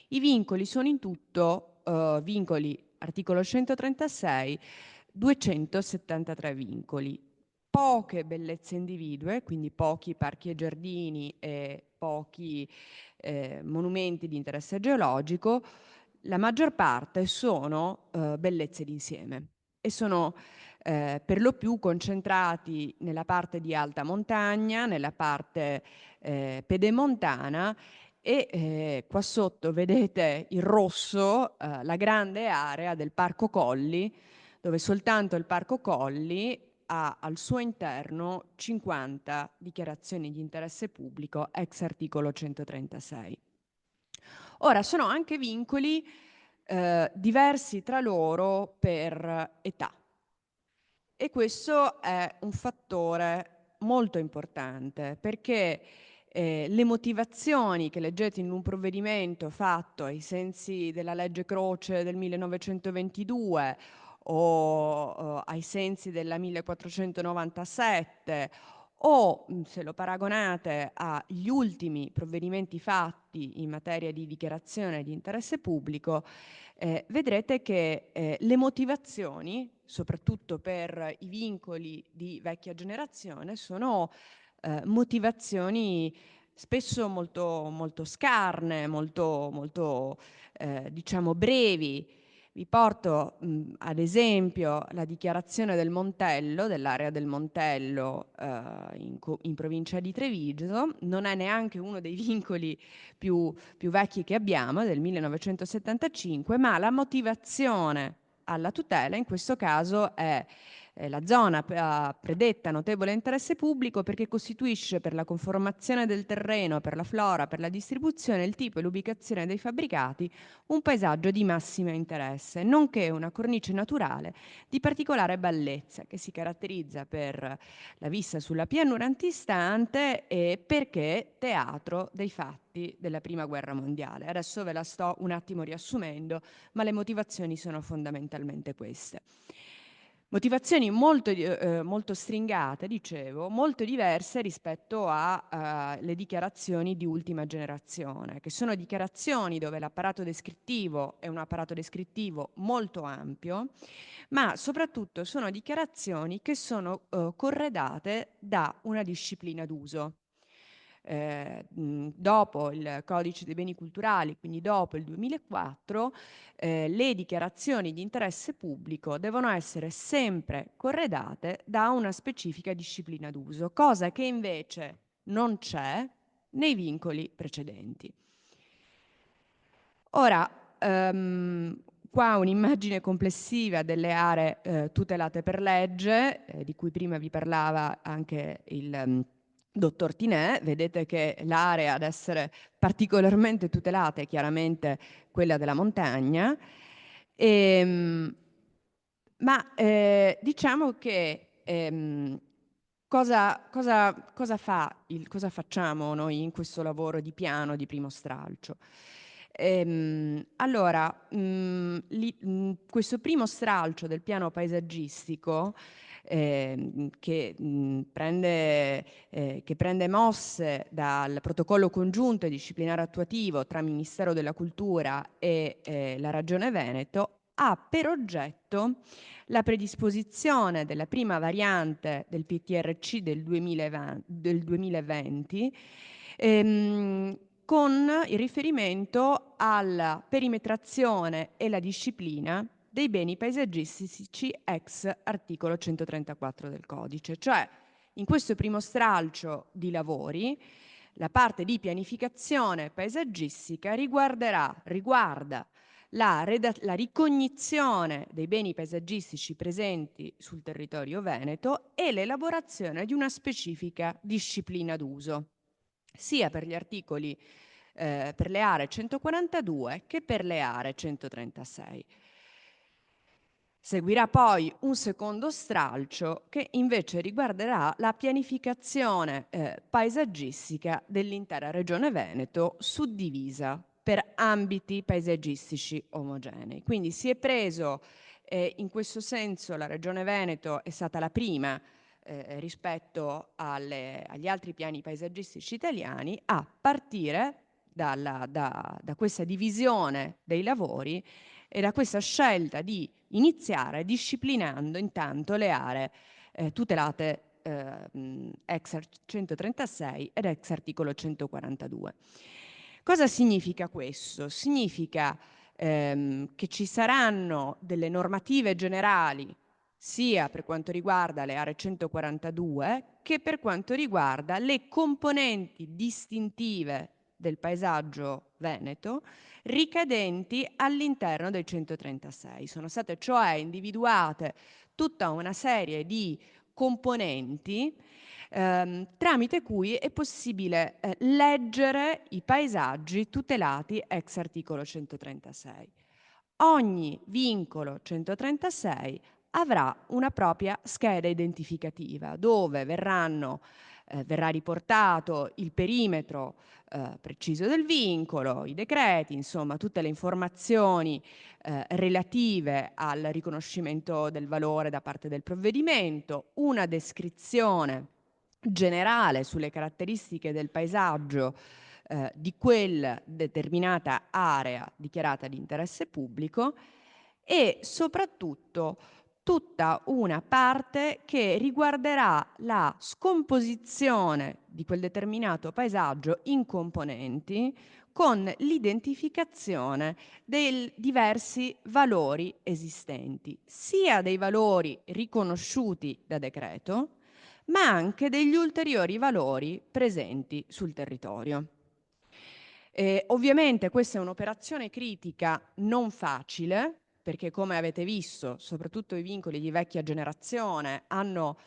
i vincoli sono in tutto vincoli, articolo 136, 273 vincoli. Poche bellezze individue, quindi pochi parchi e giardini e pochi monumenti di interesse geologico. La maggior parte sono bellezze d'insieme e sono per lo più concentrati nella parte di alta montagna, nella parte pedemontana e qua sotto vedete in rosso la grande area del Parco Colli, dove soltanto il Parco Colli ha al suo interno 50 dichiarazioni di interesse pubblico ex articolo 136. Ora, sono anche vincoli diversi tra loro per età e questo è un fattore molto importante perché le motivazioni che leggete in un provvedimento fatto ai sensi della legge Croce del 1922 o ai sensi della 1497 o se lo paragonate agli ultimi provvedimenti fatti in materia di dichiarazione di interesse pubblico, vedrete che le motivazioni, soprattutto per i vincoli di vecchia generazione, sono motivazioni spesso molto, molto scarne, molto diciamo brevi. Vi porto ad esempio la dichiarazione del Montello, dell'area del Montello in provincia di Treviso. Non è neanche uno dei vincoli più vecchi che abbiamo, del 1975, ma la motivazione alla tutela in questo caso è la zona predetta notevole interesse pubblico perché costituisce per la conformazione del terreno, per la flora, per la distribuzione, il tipo e l'ubicazione dei fabbricati, un paesaggio di massimo interesse, nonché una cornice naturale di particolare bellezza che si caratterizza per la vista sulla pianura antistante e perché teatro dei fatti della Prima Guerra Mondiale. Adesso ve la sto un attimo riassumendo, ma le motivazioni sono fondamentalmente queste. Motivazioni molto stringate, dicevo, molto diverse rispetto alle dichiarazioni di ultima generazione, che sono dichiarazioni dove l'apparato descrittivo è un apparato descrittivo molto ampio, ma soprattutto sono dichiarazioni che sono corredate da una disciplina d'uso. Dopo il Codice dei beni culturali, quindi dopo il 2004, le dichiarazioni di interesse pubblico devono essere sempre corredate da una specifica disciplina d'uso, cosa che invece non c'è nei vincoli precedenti. Ora, qua un'immagine complessiva delle aree tutelate per legge, di cui prima vi parlava anche il dottor Tinè. Vedete che l'area ad essere particolarmente tutelata è chiaramente quella della montagna, ma diciamo che cosa facciamo noi in questo lavoro di piano di primo stralcio? Allora, questo primo stralcio del piano paesaggistico che prende mosse dal protocollo congiunto e disciplinare attuativo tra Ministero della Cultura e la Regione Veneto, ha per oggetto la predisposizione della prima variante del PTRC del 2020 con il riferimento alla perimetrazione e la disciplina dei beni paesaggistici ex articolo 134 del codice. Cioè, in questo primo stralcio di lavori, la parte di pianificazione paesaggistica riguarda la ricognizione dei beni paesaggistici presenti sul territorio veneto e l'elaborazione di una specifica disciplina d'uso, sia per gli articoli per le aree 142 che per le aree 136. Seguirà poi un secondo stralcio che invece riguarderà la pianificazione paesaggistica dell'intera Regione Veneto, suddivisa per ambiti paesaggistici omogenei. Quindi si è preso, in questo senso la Regione Veneto è stata la prima rispetto agli altri piani paesaggistici italiani a partire da questa divisione dei lavori e da questa scelta di iniziare disciplinando intanto le aree tutelate ex 136 ed ex articolo 142. Cosa significa questo? Significa che ci saranno delle normative generali sia per quanto riguarda le aree 142 che per quanto riguarda le componenti distintive del paesaggio veneto ricadenti all'interno del 136. Sono state cioè individuate tutta una serie di componenti tramite cui è possibile leggere i paesaggi tutelati ex articolo 136. Ogni vincolo 136 avrà una propria scheda identificativa dove verrà riportato il perimetro preciso del vincolo, i decreti, insomma tutte le informazioni relative al riconoscimento del valore da parte del provvedimento, una descrizione generale sulle caratteristiche del paesaggio di quella determinata area dichiarata di interesse pubblico e soprattutto tutta una parte che riguarderà la scomposizione di quel determinato paesaggio in componenti con l'identificazione dei diversi valori esistenti, sia dei valori riconosciuti da decreto, ma anche degli ulteriori valori presenti sul territorio. Ovviamente questa è un'operazione critica non facile, perché come avete visto, soprattutto i vincoli di vecchia generazione hanno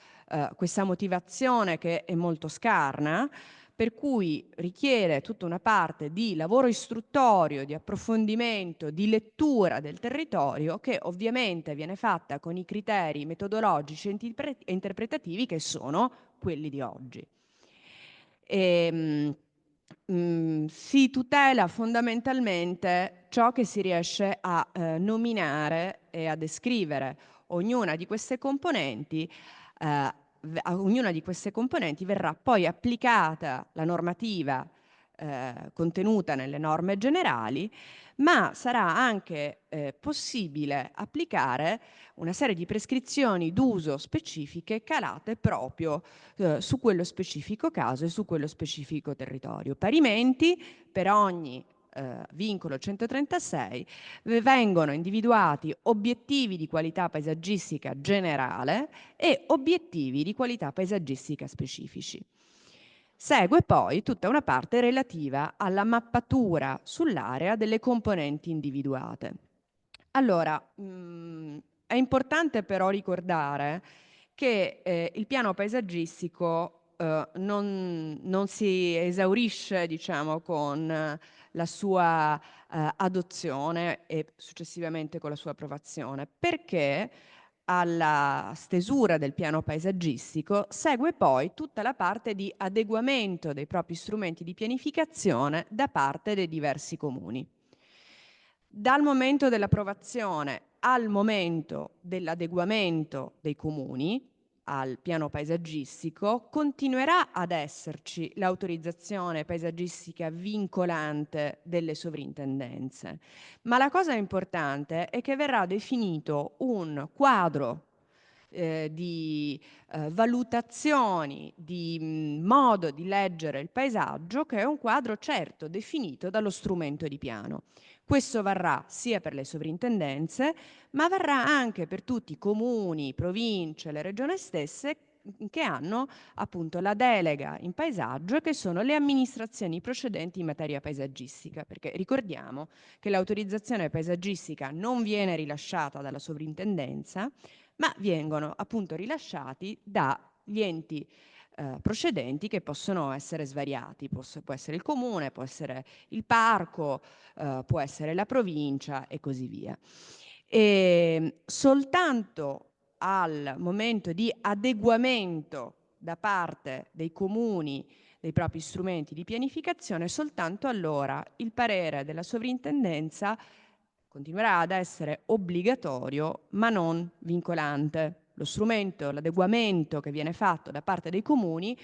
questa motivazione che è molto scarna, per cui richiede tutta una parte di lavoro istruttorio, di approfondimento, di lettura del territorio che ovviamente viene fatta con i criteri metodologici e interpretativi che sono quelli di oggi. Si tutela fondamentalmente ciò che si riesce a nominare e a descrivere. Ognuna di queste componenti a ognuna di queste componenti verrà poi applicata la normativa contenuta nelle norme generali, ma sarà anche possibile applicare una serie di prescrizioni d'uso specifiche calate proprio su quello specifico caso e su quello specifico territorio. Parimenti, per ogni vincolo 136 vengono individuati obiettivi di qualità paesaggistica generale e obiettivi di qualità paesaggistica specifici. Segue poi tutta una parte relativa alla mappatura sull'area delle componenti individuate. Allora, è importante però ricordare che il piano paesaggistico non si esaurisce, diciamo, con la sua adozione e successivamente con la sua approvazione, perché alla stesura del piano paesaggistico segue poi tutta la parte di adeguamento dei propri strumenti di pianificazione da parte dei diversi comuni. Dal momento dell'approvazione al momento dell'adeguamento dei comuni al piano paesaggistico continuerà ad esserci l'autorizzazione paesaggistica vincolante delle sovrintendenze, ma la cosa importante è che verrà definito un quadro di valutazioni, di modo di leggere il paesaggio, che è un quadro certo definito dallo strumento di piano. Questo varrà sia per le sovrintendenze, ma varrà anche per tutti i comuni, province, le regioni stesse che hanno appunto la delega in paesaggio e che sono le amministrazioni procedenti in materia paesaggistica, perché ricordiamo che l'autorizzazione paesaggistica non viene rilasciata dalla sovrintendenza, ma vengono appunto rilasciati dagli enti procedenti che possono essere svariati, può essere il comune, può essere il parco, può essere la provincia e così via. E soltanto al momento di adeguamento da parte dei comuni dei propri strumenti di pianificazione, soltanto allora il parere della sovrintendenza continuerà ad essere obbligatorio ma non vincolante. Lo strumento, l'adeguamento che viene fatto da parte dei comuni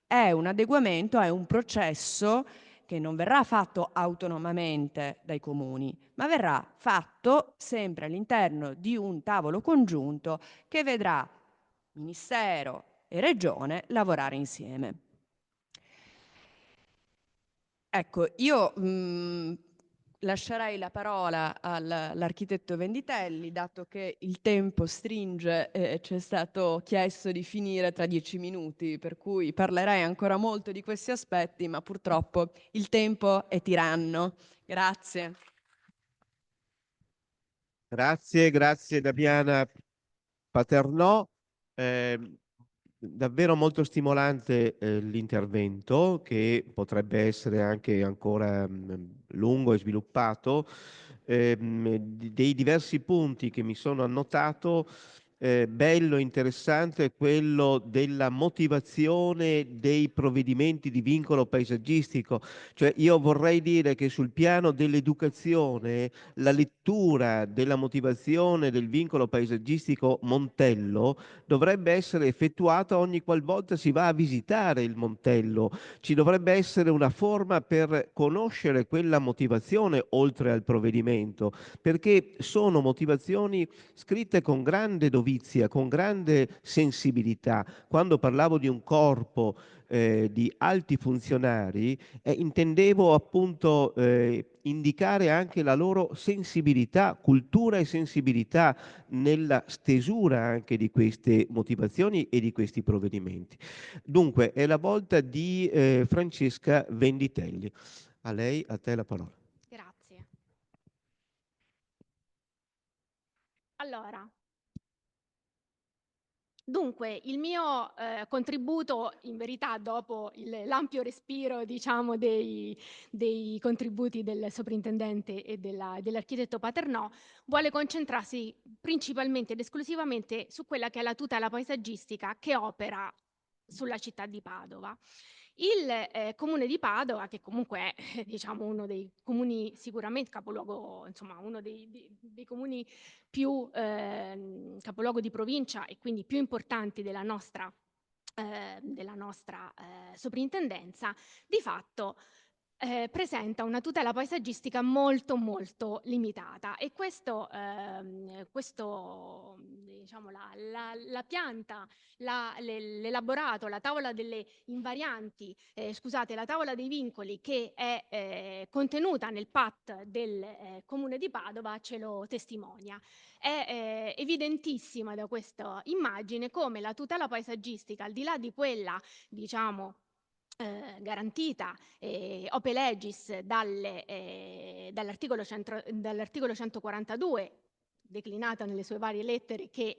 è un adeguamento, è un processo che non verrà fatto autonomamente dai comuni, ma verrà fatto sempre all'interno di un tavolo congiunto che vedrà Ministero e Regione lavorare insieme. Ecco, io lascerei la parola all'architetto Venditelli, dato che il tempo stringe e ci è stato chiesto di finire tra 10 minuti, per cui parlerei ancora molto di questi aspetti, ma purtroppo il tempo è tiranno. Grazie. Grazie Damiana Paternò. Davvero molto stimolante l'intervento, che potrebbe essere anche ancora lungo e sviluppato. Dei diversi punti che mi sono annotato, bello, interessante, è quello della motivazione dei provvedimenti di vincolo paesaggistico. Cioè, io vorrei dire che sul piano dell'educazione la lettura della motivazione del vincolo paesaggistico Montello dovrebbe essere effettuata ogni qualvolta si va a visitare il Montello. Ci dovrebbe essere una forma per conoscere quella motivazione oltre al provvedimento, perché sono motivazioni scritte con grande dovizia, con grande sensibilità. Quando parlavo di un corpo di alti funzionari, intendevo appunto indicare anche la loro sensibilità, cultura e sensibilità nella stesura anche di queste motivazioni e di questi provvedimenti. Dunque, è la volta di Francesca Venditelli. A lei, a te la parola. Grazie. Allora, dunque, il mio contributo, in verità, dopo l'ampio respiro, diciamo, dei contributi del soprintendente e dell'architetto Paternò, vuole concentrarsi principalmente ed esclusivamente su quella che è la tutela paesaggistica che opera sulla città di Padova. Il comune di Padova, che comunque è diciamo uno dei comuni sicuramente capoluogo, insomma uno dei comuni più capoluogo di provincia e quindi più importanti della nostra soprintendenza, di fatto presenta una tutela paesaggistica molto molto limitata, e questo diciamo la pianta, l'elaborato, la tavola delle invarianti, scusate, la tavola dei vincoli che è contenuta nel PAT del Comune di Padova ce lo testimonia. È evidentissima da questa immagine come la tutela paesaggistica, al di là di quella, diciamo, garantita ope legis dall'articolo 142, declinata nelle sue varie lettere, che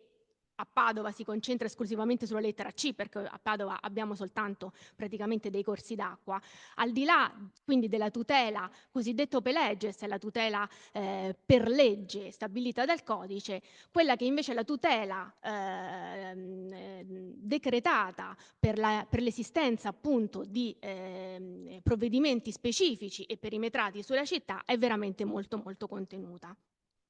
a Padova si concentra esclusivamente sulla lettera C, perché a Padova abbiamo soltanto praticamente dei corsi d'acqua. Al di là quindi della tutela cosiddetta ope legis, la tutela per legge stabilita dal codice, quella che invece è la tutela decretata per l'esistenza appunto di provvedimenti specifici e perimetrati sulla città è veramente molto molto contenuta.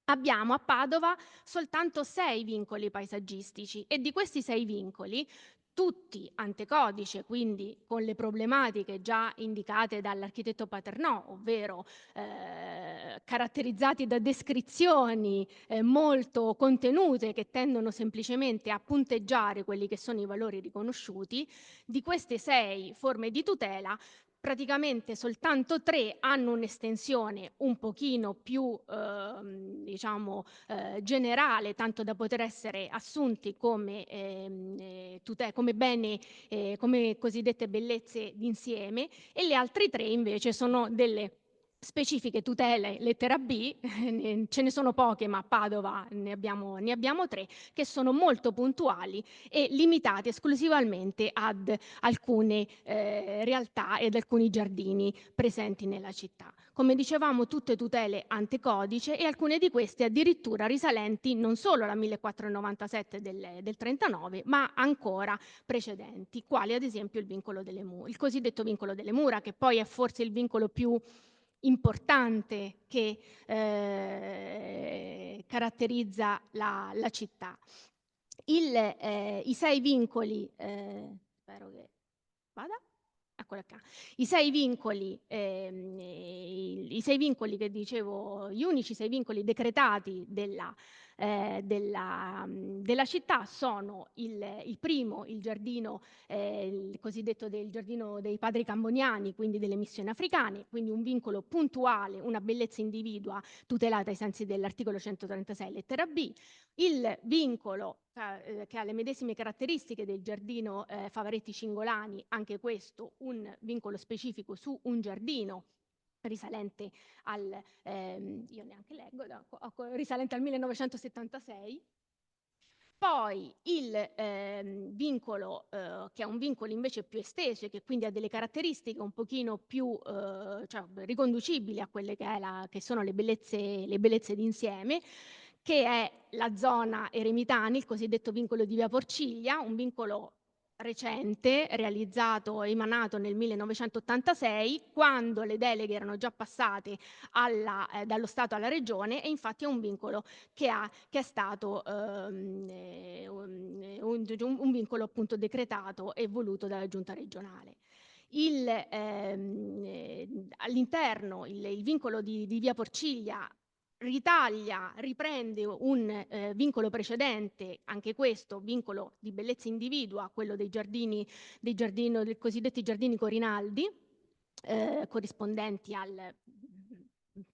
Abbiamo a Padova soltanto 6 vincoli paesaggistici, e di questi 6 vincoli, tutti antecodice, quindi con le problematiche già indicate dall'architetto Paternò, ovvero caratterizzati da descrizioni molto contenute che tendono semplicemente a punteggiare quelli che sono i valori riconosciuti. Di queste 6 forme di tutela, praticamente soltanto 3 hanno un'estensione un pochino più diciamo generale, tanto da poter essere assunti come come bene, come cosiddette bellezze d'insieme, e le altre 3 invece sono delle specifiche tutele, lettera B, ce ne sono poche, ma a Padova ne abbiamo 3, che sono molto puntuali e limitate esclusivamente ad alcune realtà ed alcuni giardini presenti nella città. Come dicevamo, tutte tutele antecodice, e alcune di queste addirittura risalenti non solo alla 1497 del 39, ma ancora precedenti, quali ad esempio il cosiddetto vincolo delle mura, che poi è forse il vincolo più importante che caratterizza la città. I 6 vincoli, spero che vada. Eccola qua. I 6 vincoli che dicevo, gli unici 6 vincoli decretati della città sono il primo, il giardino, il cosiddetto del giardino dei padri camboniani, quindi delle missioni africane, quindi un vincolo puntuale, una bellezza individua tutelata ai sensi dell'articolo 136 lettera B. Il vincolo che ha le medesime caratteristiche del giardino Favaretti Cingolani, anche questo un vincolo specifico su un giardino risalente io neanche leggo, risalente al 1976. Poi il vincolo, che è un vincolo invece più esteso e che quindi ha delle caratteristiche un pochino più riconducibili a quelle che sono le bellezze d'insieme, che è la zona Eremitani, il cosiddetto vincolo di Via Porciglia, un vincolo recente, realizzato e emanato nel 1986, quando le deleghe erano già passate dallo Stato alla Regione, e infatti è un vincolo che è stato un vincolo appunto decretato e voluto dalla Giunta regionale. All'interno il vincolo di Via Porciglia riprende un vincolo precedente, anche questo vincolo di bellezza individua, quello dei cosiddetti giardini Corinaldi, corrispondenti al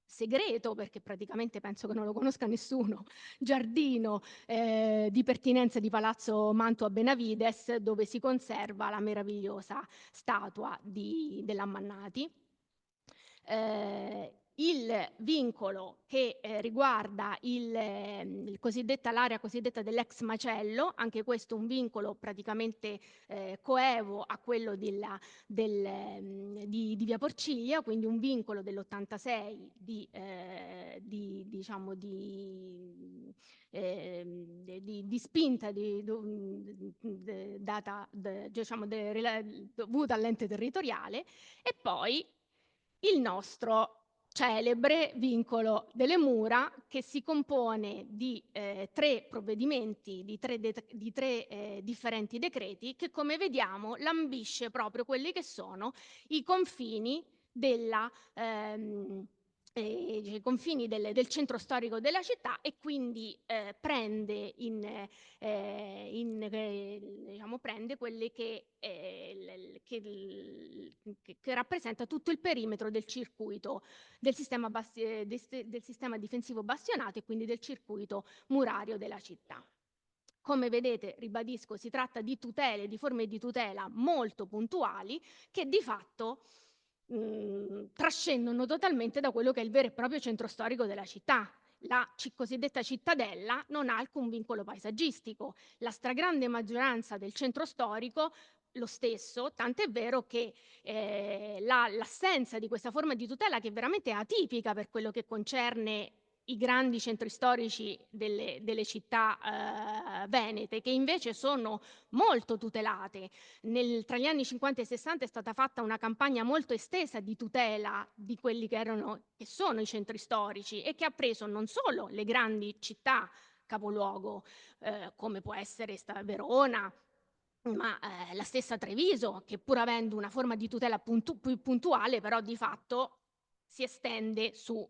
segreto, perché praticamente penso che non lo conosca nessuno, giardino di pertinenza di Palazzo Mantua Benavides, dove si conserva la meravigliosa statua dell'Ammannati. Il vincolo che riguarda l'area cosiddetta dell'ex macello, anche questo un vincolo praticamente coevo a quello di Via Porciglia, quindi un vincolo dell'86 di spinta dovuta all'ente territoriale. E poi il nostro celebre vincolo delle mura, che si compone di 3 provvedimenti, di tre differenti decreti, che come vediamo lambisce proprio quelli che sono i confini i confini del centro storico della città, e quindi prende quelle che rappresenta tutto il perimetro del circuito del sistema difensivo bastionato, e quindi del circuito murario della città. Come vedete, ribadisco, si tratta di forme di tutela molto puntuali, che di fatto trascendono totalmente da quello che è il vero e proprio centro storico della città. La cosiddetta cittadella non ha alcun vincolo paesaggistico, la stragrande maggioranza del centro storico lo stesso, tant'è vero che l'assenza di questa forma di tutela, che veramente è atipica per quello che concerne i grandi centri storici delle città venete, che invece sono molto tutelate. Tra gli anni 50 e 60 è stata fatta una campagna molto estesa di tutela di quelli che sono i centri storici, e che ha preso non solo le grandi città capoluogo, come può essere Verona, ma la stessa Treviso, che pur avendo una forma di tutela più puntuale, però di fatto si estende su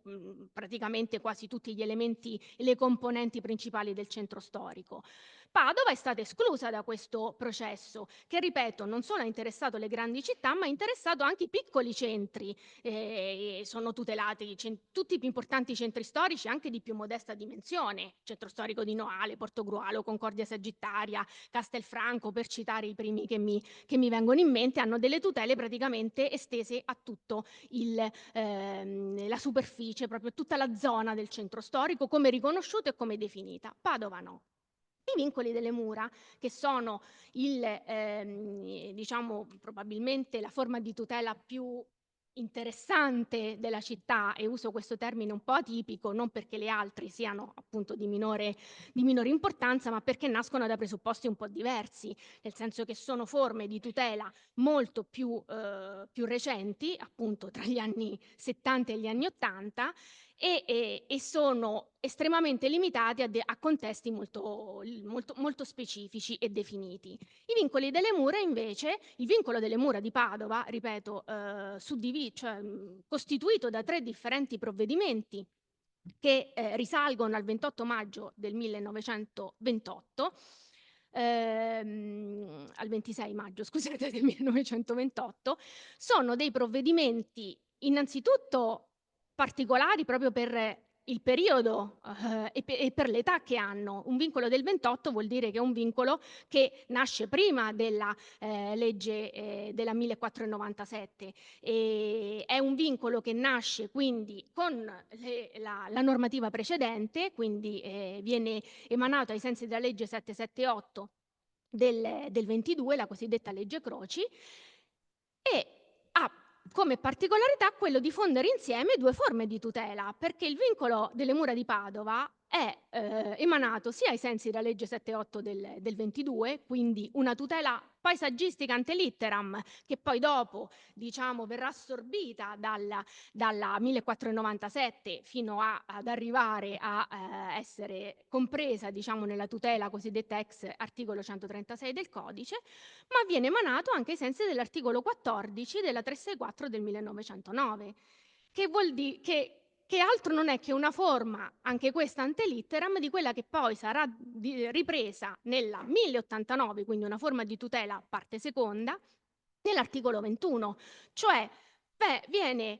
praticamente quasi tutti gli elementi e le componenti principali del centro storico. Padova è stata esclusa da questo processo, che, ripeto, non solo ha interessato le grandi città, ma ha interessato anche i piccoli centri. Sono tutelati tutti i più importanti centri storici, anche di più modesta dimensione: centro storico di Noale, Portogrualo, Concordia Sagittaria, Castelfranco, per citare i primi che mi vengono in mente. Hanno delle tutele praticamente estese a tutto il la superficie, proprio tutta la zona del centro storico, come riconosciuta e come definita. Padova no. I vincoli delle mura, che sono diciamo, probabilmente la forma di tutela più interessante della città, e uso questo termine un po' atipico, non perché le altre siano appunto di minore importanza, ma perché nascono da presupposti un po' diversi, nel senso che sono forme di tutela molto più recenti, appunto tra gli anni 70 e gli anni 80, e sono estremamente limitati a contesti molto specifici e definiti. I vincoli delle mura invece, il vincolo delle mura di Padova, ripeto, costituito da 3 differenti provvedimenti che risalgono al 28 maggio del 1928, al 26 maggio, scusate, del 1928, sono dei provvedimenti innanzitutto particolari proprio per il periodo e per l'età che hanno. Un vincolo del 28 vuol dire che è un vincolo che nasce prima della legge della 1497. È un vincolo che nasce quindi con la normativa precedente, quindi viene emanato ai sensi della legge 778 del 22, la cosiddetta legge Croci, e ha come particolarità quello di fondere insieme 2 forme di tutela, perché il vincolo delle mura di Padova è emanato sia ai sensi della legge 78 del 22, quindi una tutela paesaggistica ante litteram, che poi dopo, diciamo, verrà assorbita dalla 1497 fino ad arrivare a essere compresa, diciamo, nella tutela cosiddetta ex articolo 136 del codice, ma viene emanato anche ai sensi dell'articolo 14 della 364 del 1909, che vuol dire che altro non è che una forma, anche questa ante litteram, di quella che poi sarà ripresa nella 1089, quindi una forma di tutela parte seconda, nell'articolo 21, cioè viene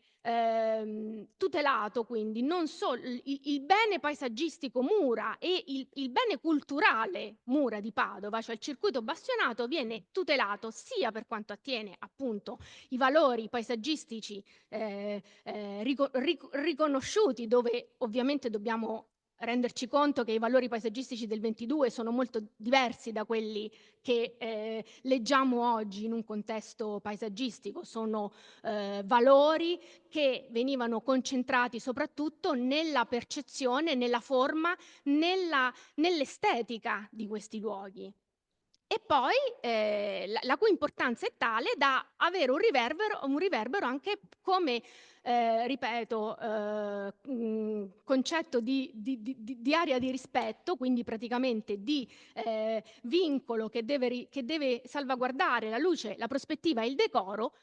tutelato quindi non solo il bene paesaggistico mura e il bene culturale mura di Padova, cioè il circuito bastionato viene tutelato sia per quanto attiene appunto i valori paesaggistici riconosciuti, dove ovviamente dobbiamo renderci conto che i valori paesaggistici del 22 sono molto diversi da quelli che leggiamo oggi in un contesto paesaggistico. Sono valori che venivano concentrati soprattutto nella percezione, nella forma, nell'estetica di questi luoghi. E poi la cui importanza è tale da avere un riverbero anche come, ripeto, concetto di area di rispetto, quindi praticamente di vincolo che deve salvaguardare la luce, la prospettiva e il decoro,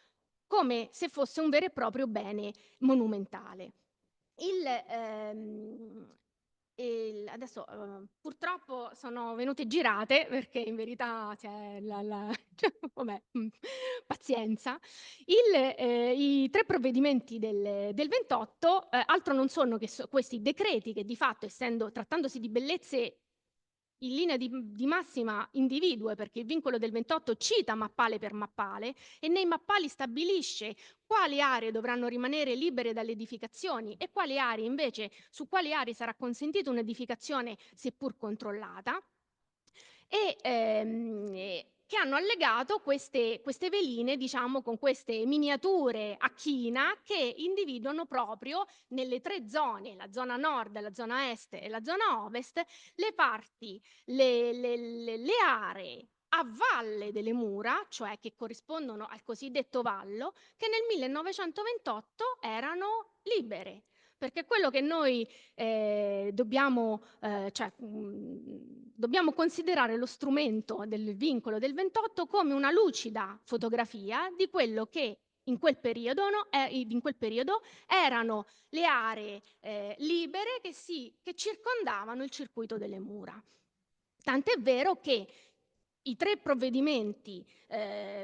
come se fosse un vero e proprio bene monumentale. Adesso purtroppo sono venute girate, perché in verità c'è cioè, vabbè, pazienza. I 3 provvedimenti del 28 altro non sono che questi decreti che di fatto, trattandosi di bellezze in linea di massima individue, perché il vincolo del 28 cita mappale per mappale e nei mappali stabilisce quali aree dovranno rimanere libere dalle edificazioni e quali aree invece, su quali aree sarà consentita un'edificazione seppur controllata, che hanno allegato queste veline, diciamo, con queste miniature a china che individuano proprio nelle 3 zone, la zona nord, la zona est e la zona ovest, le parti, le aree a valle delle mura, cioè che corrispondono al cosiddetto vallo, che nel 1928 erano libere. Perché quello che noi dobbiamo considerare lo strumento del vincolo del 28 come una lucida fotografia di quello che in quel periodo erano le aree libere che circondavano il circuito delle mura. Tant'è vero che i 3 provvedimenti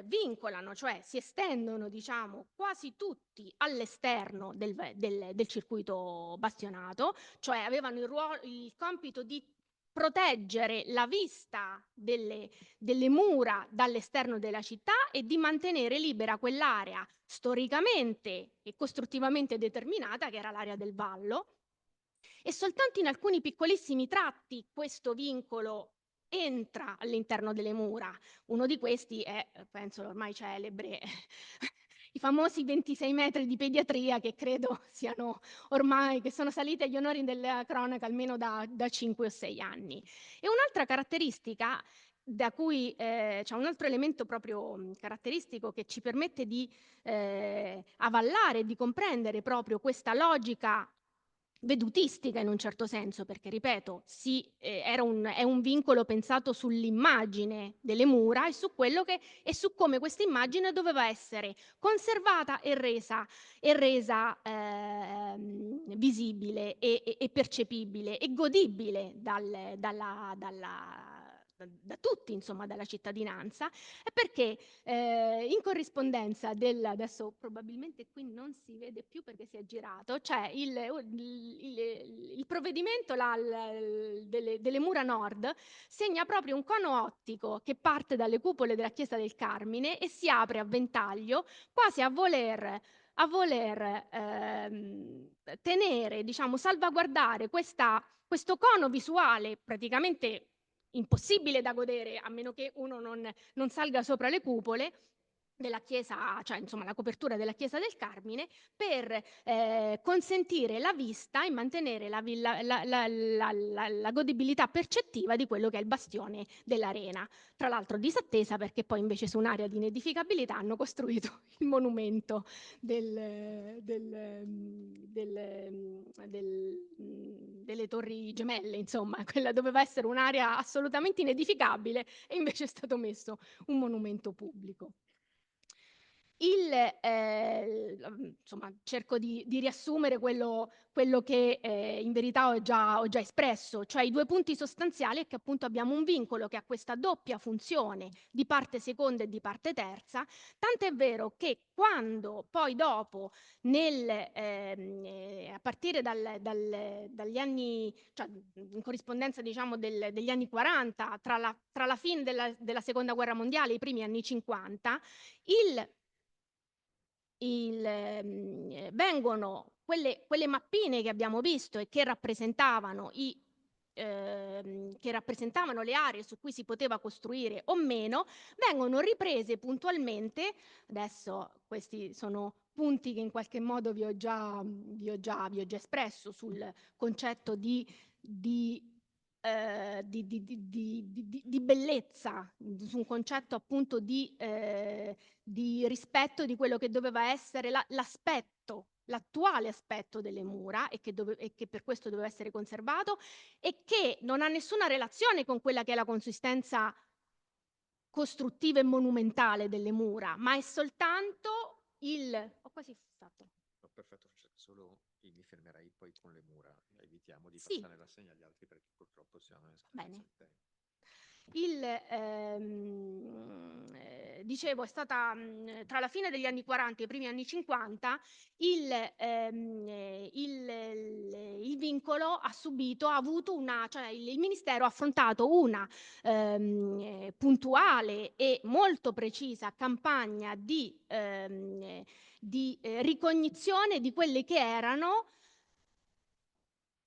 vincolano, cioè si estendono, diciamo, quasi tutti all'esterno del circuito bastionato, cioè avevano il compito di proteggere la vista delle mura dall'esterno della città e di mantenere libera quell'area storicamente e costruttivamente determinata, che era l'area del Vallo, e soltanto in alcuni piccolissimi tratti questo vincolo entra all'interno delle mura. Uno di questi è, penso ormai celebre, i famosi 26 metri di pediatria, che credo siano ormai, che sono saliti agli onori della cronaca almeno da 5 o 6 anni. E un'altra caratteristica da cui c'è un altro elemento proprio caratteristico che ci permette di avallare, di comprendere proprio questa logica vedutistica in un certo senso, perché ripeto, è un vincolo pensato sull'immagine delle mura e su come questa immagine doveva essere conservata e resa visibile e percepibile e godibile da tutti, insomma, dalla cittadinanza, e perché in corrispondenza adesso probabilmente qui non si vede più perché si è girato, c'è il provvedimento delle mura nord segna proprio un cono ottico che parte dalle cupole della Chiesa del Carmine e si apre a ventaglio, quasi a voler tenere, diciamo, salvaguardare questo cono visuale praticamente impossibile da godere a meno che uno non salga sopra le cupole della chiesa, cioè insomma la copertura della Chiesa del Carmine, per consentire la vista e mantenere la godibilità percettiva di quello che è il bastione dell'arena. Tra l'altro disattesa, perché poi invece su un'area di inedificabilità hanno costruito il monumento delle Torri Gemelle, insomma, quella doveva essere un'area assolutamente inedificabile e invece è stato messo un monumento pubblico. Insomma, cerco di riassumere quello che in verità ho già espresso, cioè i due punti sostanziali è che appunto abbiamo un vincolo che ha questa doppia funzione di parte seconda e di parte terza, tant'è vero che quando poi dopo a partire dagli anni, cioè in corrispondenza diciamo degli anni 40, tra la fine della seconda guerra mondiale e i primi anni 50, vengono quelle mappine che abbiamo visto e che rappresentavano le aree su cui si poteva costruire o meno, vengono riprese puntualmente. Adesso questi sono punti che in qualche modo vi ho già espresso sul concetto di bellezza, su un concetto appunto di rispetto di quello che doveva essere l'attuale aspetto delle mura e che per questo doveva essere conservato e che non ha nessuna relazione con quella che è la consistenza costruttiva e monumentale delle mura, ma è soltanto ho quasi fatto. No, perfetto, solo mi fermerei poi con le mura, evitiamo di Sì. passare la segna agli altri perché purtroppo siamo in Bene. del tempo. Dicevo, è stata tra la fine degli anni 40 e i primi anni 50 il vincolo ha avuto cioè il Ministero ha affrontato una puntuale e molto precisa campagna di ricognizione di quelli che erano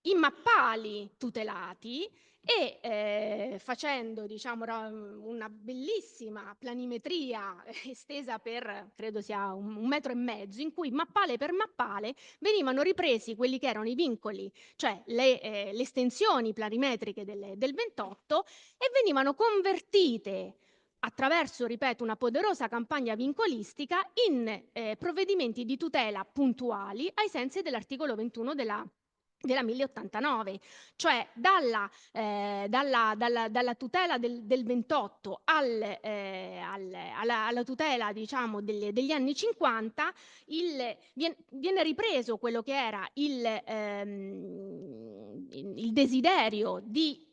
i mappali tutelati e facendo diciamo una bellissima planimetria estesa per credo sia 1,5 metri, in cui mappale per mappale venivano ripresi quelli che erano i vincoli, cioè le estensioni planimetriche del 28, e venivano convertite attraverso, ripeto, una poderosa campagna vincolistica in provvedimenti di tutela puntuali ai sensi dell'articolo 21 della 1089, cioè dalla tutela del 28 alla tutela diciamo degli anni 50, viene ripreso quello che era il desiderio di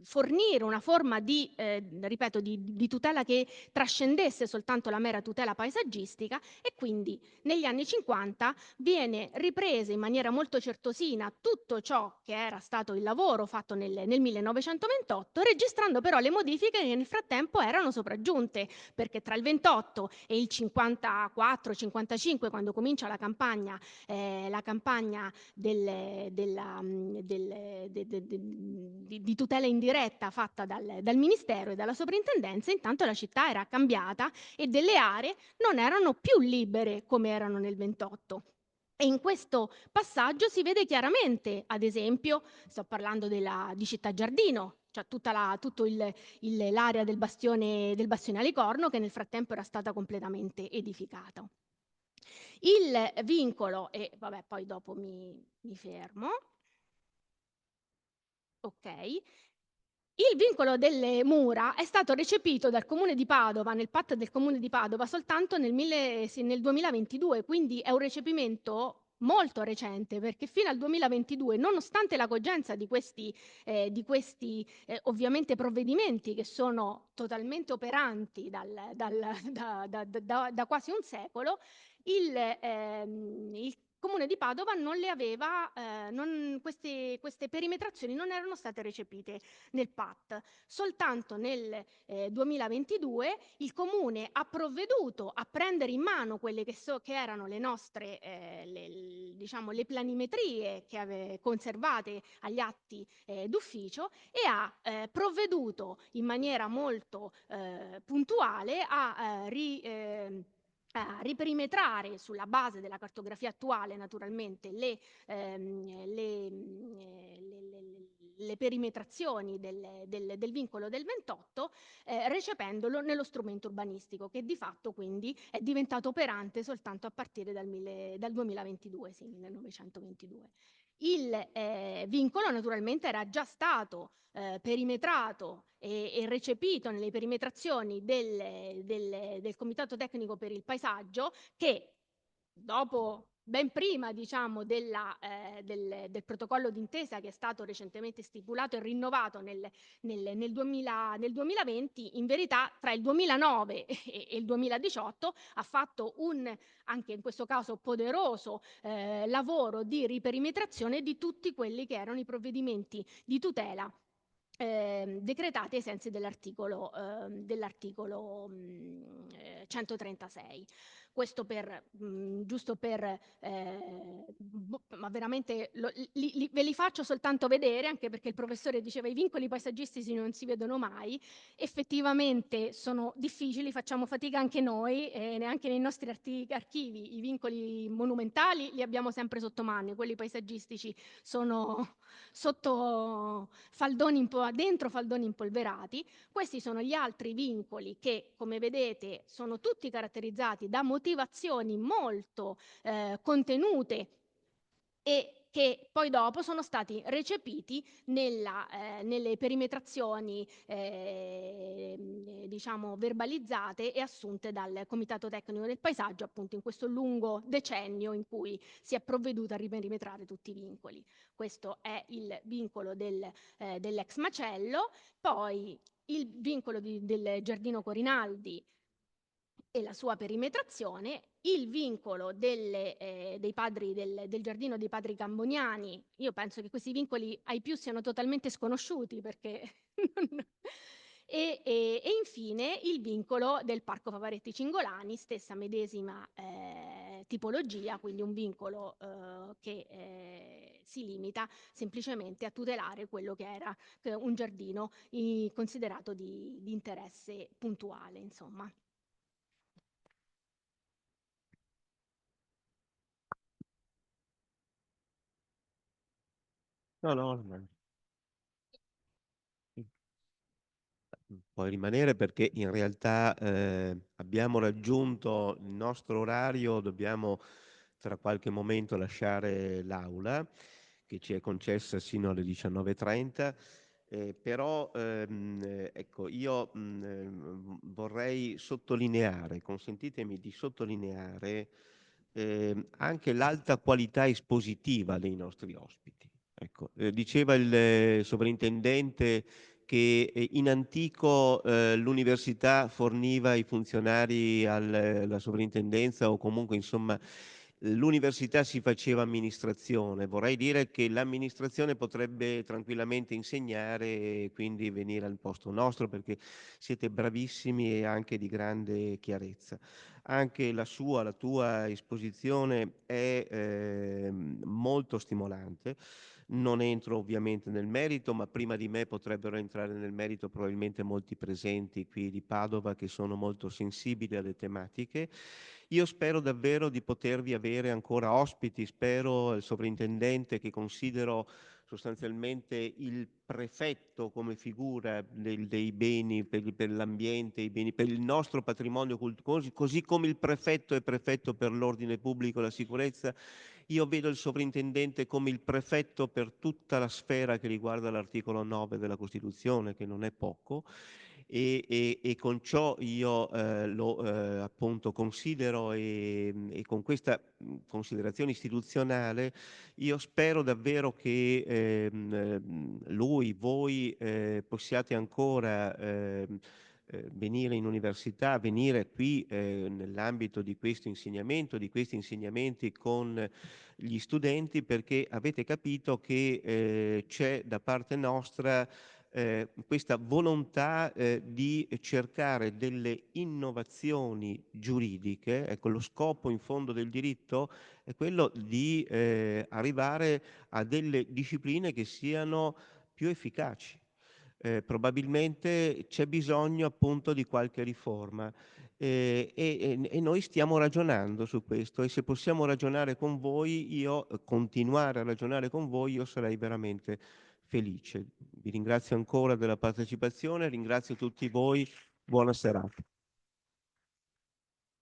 fornire una forma di, ripeto, di tutela che trascendesse soltanto la mera tutela paesaggistica, e quindi negli anni 50 viene ripreso in maniera molto certosina tutto ciò che era stato il lavoro fatto nel 1928, registrando però le modifiche che nel frattempo erano sopraggiunte, perché tra il 28 e il 54-55, quando comincia la campagna di tutela indiretta fatta dal Ministero e dalla Soprintendenza, intanto la città era cambiata e delle aree non erano più libere come erano nel 28. E in questo passaggio si vede chiaramente, ad esempio, sto parlando di Città Giardino, cioè tutta l'area del bastione Alicorno, che nel frattempo era stata completamente edificata. Il vincolo, e vabbè, poi dopo mi fermo. Ok. Il vincolo delle mura è stato recepito dal Comune di Padova, nel PAT del Comune di Padova, soltanto nel 2022, quindi è un recepimento molto recente, perché fino al 2022, nonostante la cogenza di questi ovviamente provvedimenti che sono totalmente operanti da quasi un secolo, il Comune di Padova non le aveva, queste perimetrazioni non erano state recepite nel PAT. Soltanto nel 2022 il Comune ha provveduto a prendere in mano quelle che erano le nostre, diciamo, le planimetrie conservate agli atti d'ufficio, e ha provveduto in maniera molto puntuale a riperimetrare, sulla base della cartografia attuale naturalmente, le perimetrazioni del vincolo del 28, recependolo nello strumento urbanistico, che di fatto quindi è diventato operante soltanto a partire dal 2022, sì, 1922. Il vincolo naturalmente era già stato perimetrato e recepito nelle perimetrazioni del Comitato Tecnico per il Paesaggio, che dopo, ben prima, diciamo, del protocollo d'intesa che è stato recentemente stipulato e rinnovato nel 2020, in verità tra il 2009 e il 2018 ha fatto anche in questo caso poderoso lavoro di riperimetrazione di tutti quelli che erano i provvedimenti di tutela decretati ai sensi dell'articolo 136. Questo giusto per, ma veramente ve li faccio soltanto vedere, anche perché il professore diceva i vincoli paesaggistici non si vedono mai. Effettivamente sono difficili, facciamo fatica anche noi, e neanche nei nostri archivi i vincoli monumentali li abbiamo sempre sotto mano, quelli paesaggistici sono sotto dentro faldoni impolverati. Questi sono gli altri vincoli che, come vedete, sono tutti caratterizzati da motivazioni molto contenute, e che poi dopo sono stati recepiti nelle perimetrazioni diciamo verbalizzate e assunte dal Comitato Tecnico del Paesaggio, appunto in questo lungo decennio in cui si è provveduto a riperimetrare tutti i vincoli. Questo è il vincolo dell'ex macello. Poi il vincolo del Giardino Corinaldi e la sua perimetrazione, il vincolo dei padri del Giardino dei Padri Camboniani. Io penso che questi vincoli ai più siano totalmente sconosciuti, perché e infine il vincolo del Parco Favaretti Cingolani, stessa medesima tipologia, quindi un vincolo che si limita semplicemente a tutelare quello che era un giardino considerato di interesse puntuale, insomma. No. Puoi rimanere, perché in realtà abbiamo raggiunto il nostro orario, dobbiamo tra qualche momento lasciare l'aula, che ci è concessa sino alle 19:30. Però ecco, io vorrei sottolineare, consentitemi di sottolineare anche l'alta qualità espositiva dei nostri ospiti. Ecco, diceva il sovrintendente che in antico l'università forniva i funzionari alla sovrintendenza, o comunque insomma l'università si faceva amministrazione. Vorrei dire che l'amministrazione potrebbe tranquillamente insegnare e quindi venire al posto nostro, perché siete bravissimi e anche di grande chiarezza. Anche la tua esposizione è molto stimolante. Non entro ovviamente nel merito, ma prima di me potrebbero entrare nel merito probabilmente molti presenti qui di Padova che sono molto sensibili alle tematiche. Io spero davvero di potervi avere ancora ospiti, spero il sovrintendente, che considero sostanzialmente il prefetto come figura dei beni per l'ambiente, i beni per il nostro patrimonio culturale, così come il prefetto è prefetto per l'ordine pubblico e la sicurezza. Io vedo il sovrintendente come il prefetto per tutta la sfera che riguarda l'articolo 9 della Costituzione, che non è poco, e con ciò io lo appunto considero, e con questa considerazione istituzionale io spero davvero che lui, voi possiate ancora venire in università, venire qui nell'ambito di questo insegnamento, di questi insegnamenti con gli studenti, perché avete capito che c'è da parte nostra questa volontà di cercare delle innovazioni giuridiche. Ecco, lo scopo in fondo del diritto è quello di arrivare a delle discipline che siano più efficaci. Probabilmente c'è bisogno appunto di qualche riforma e noi stiamo ragionando su questo, e se possiamo ragionare con voi, continuare a ragionare con voi, io sarei veramente felice. Vi ringrazio ancora della partecipazione, ringrazio tutti voi, buona serata.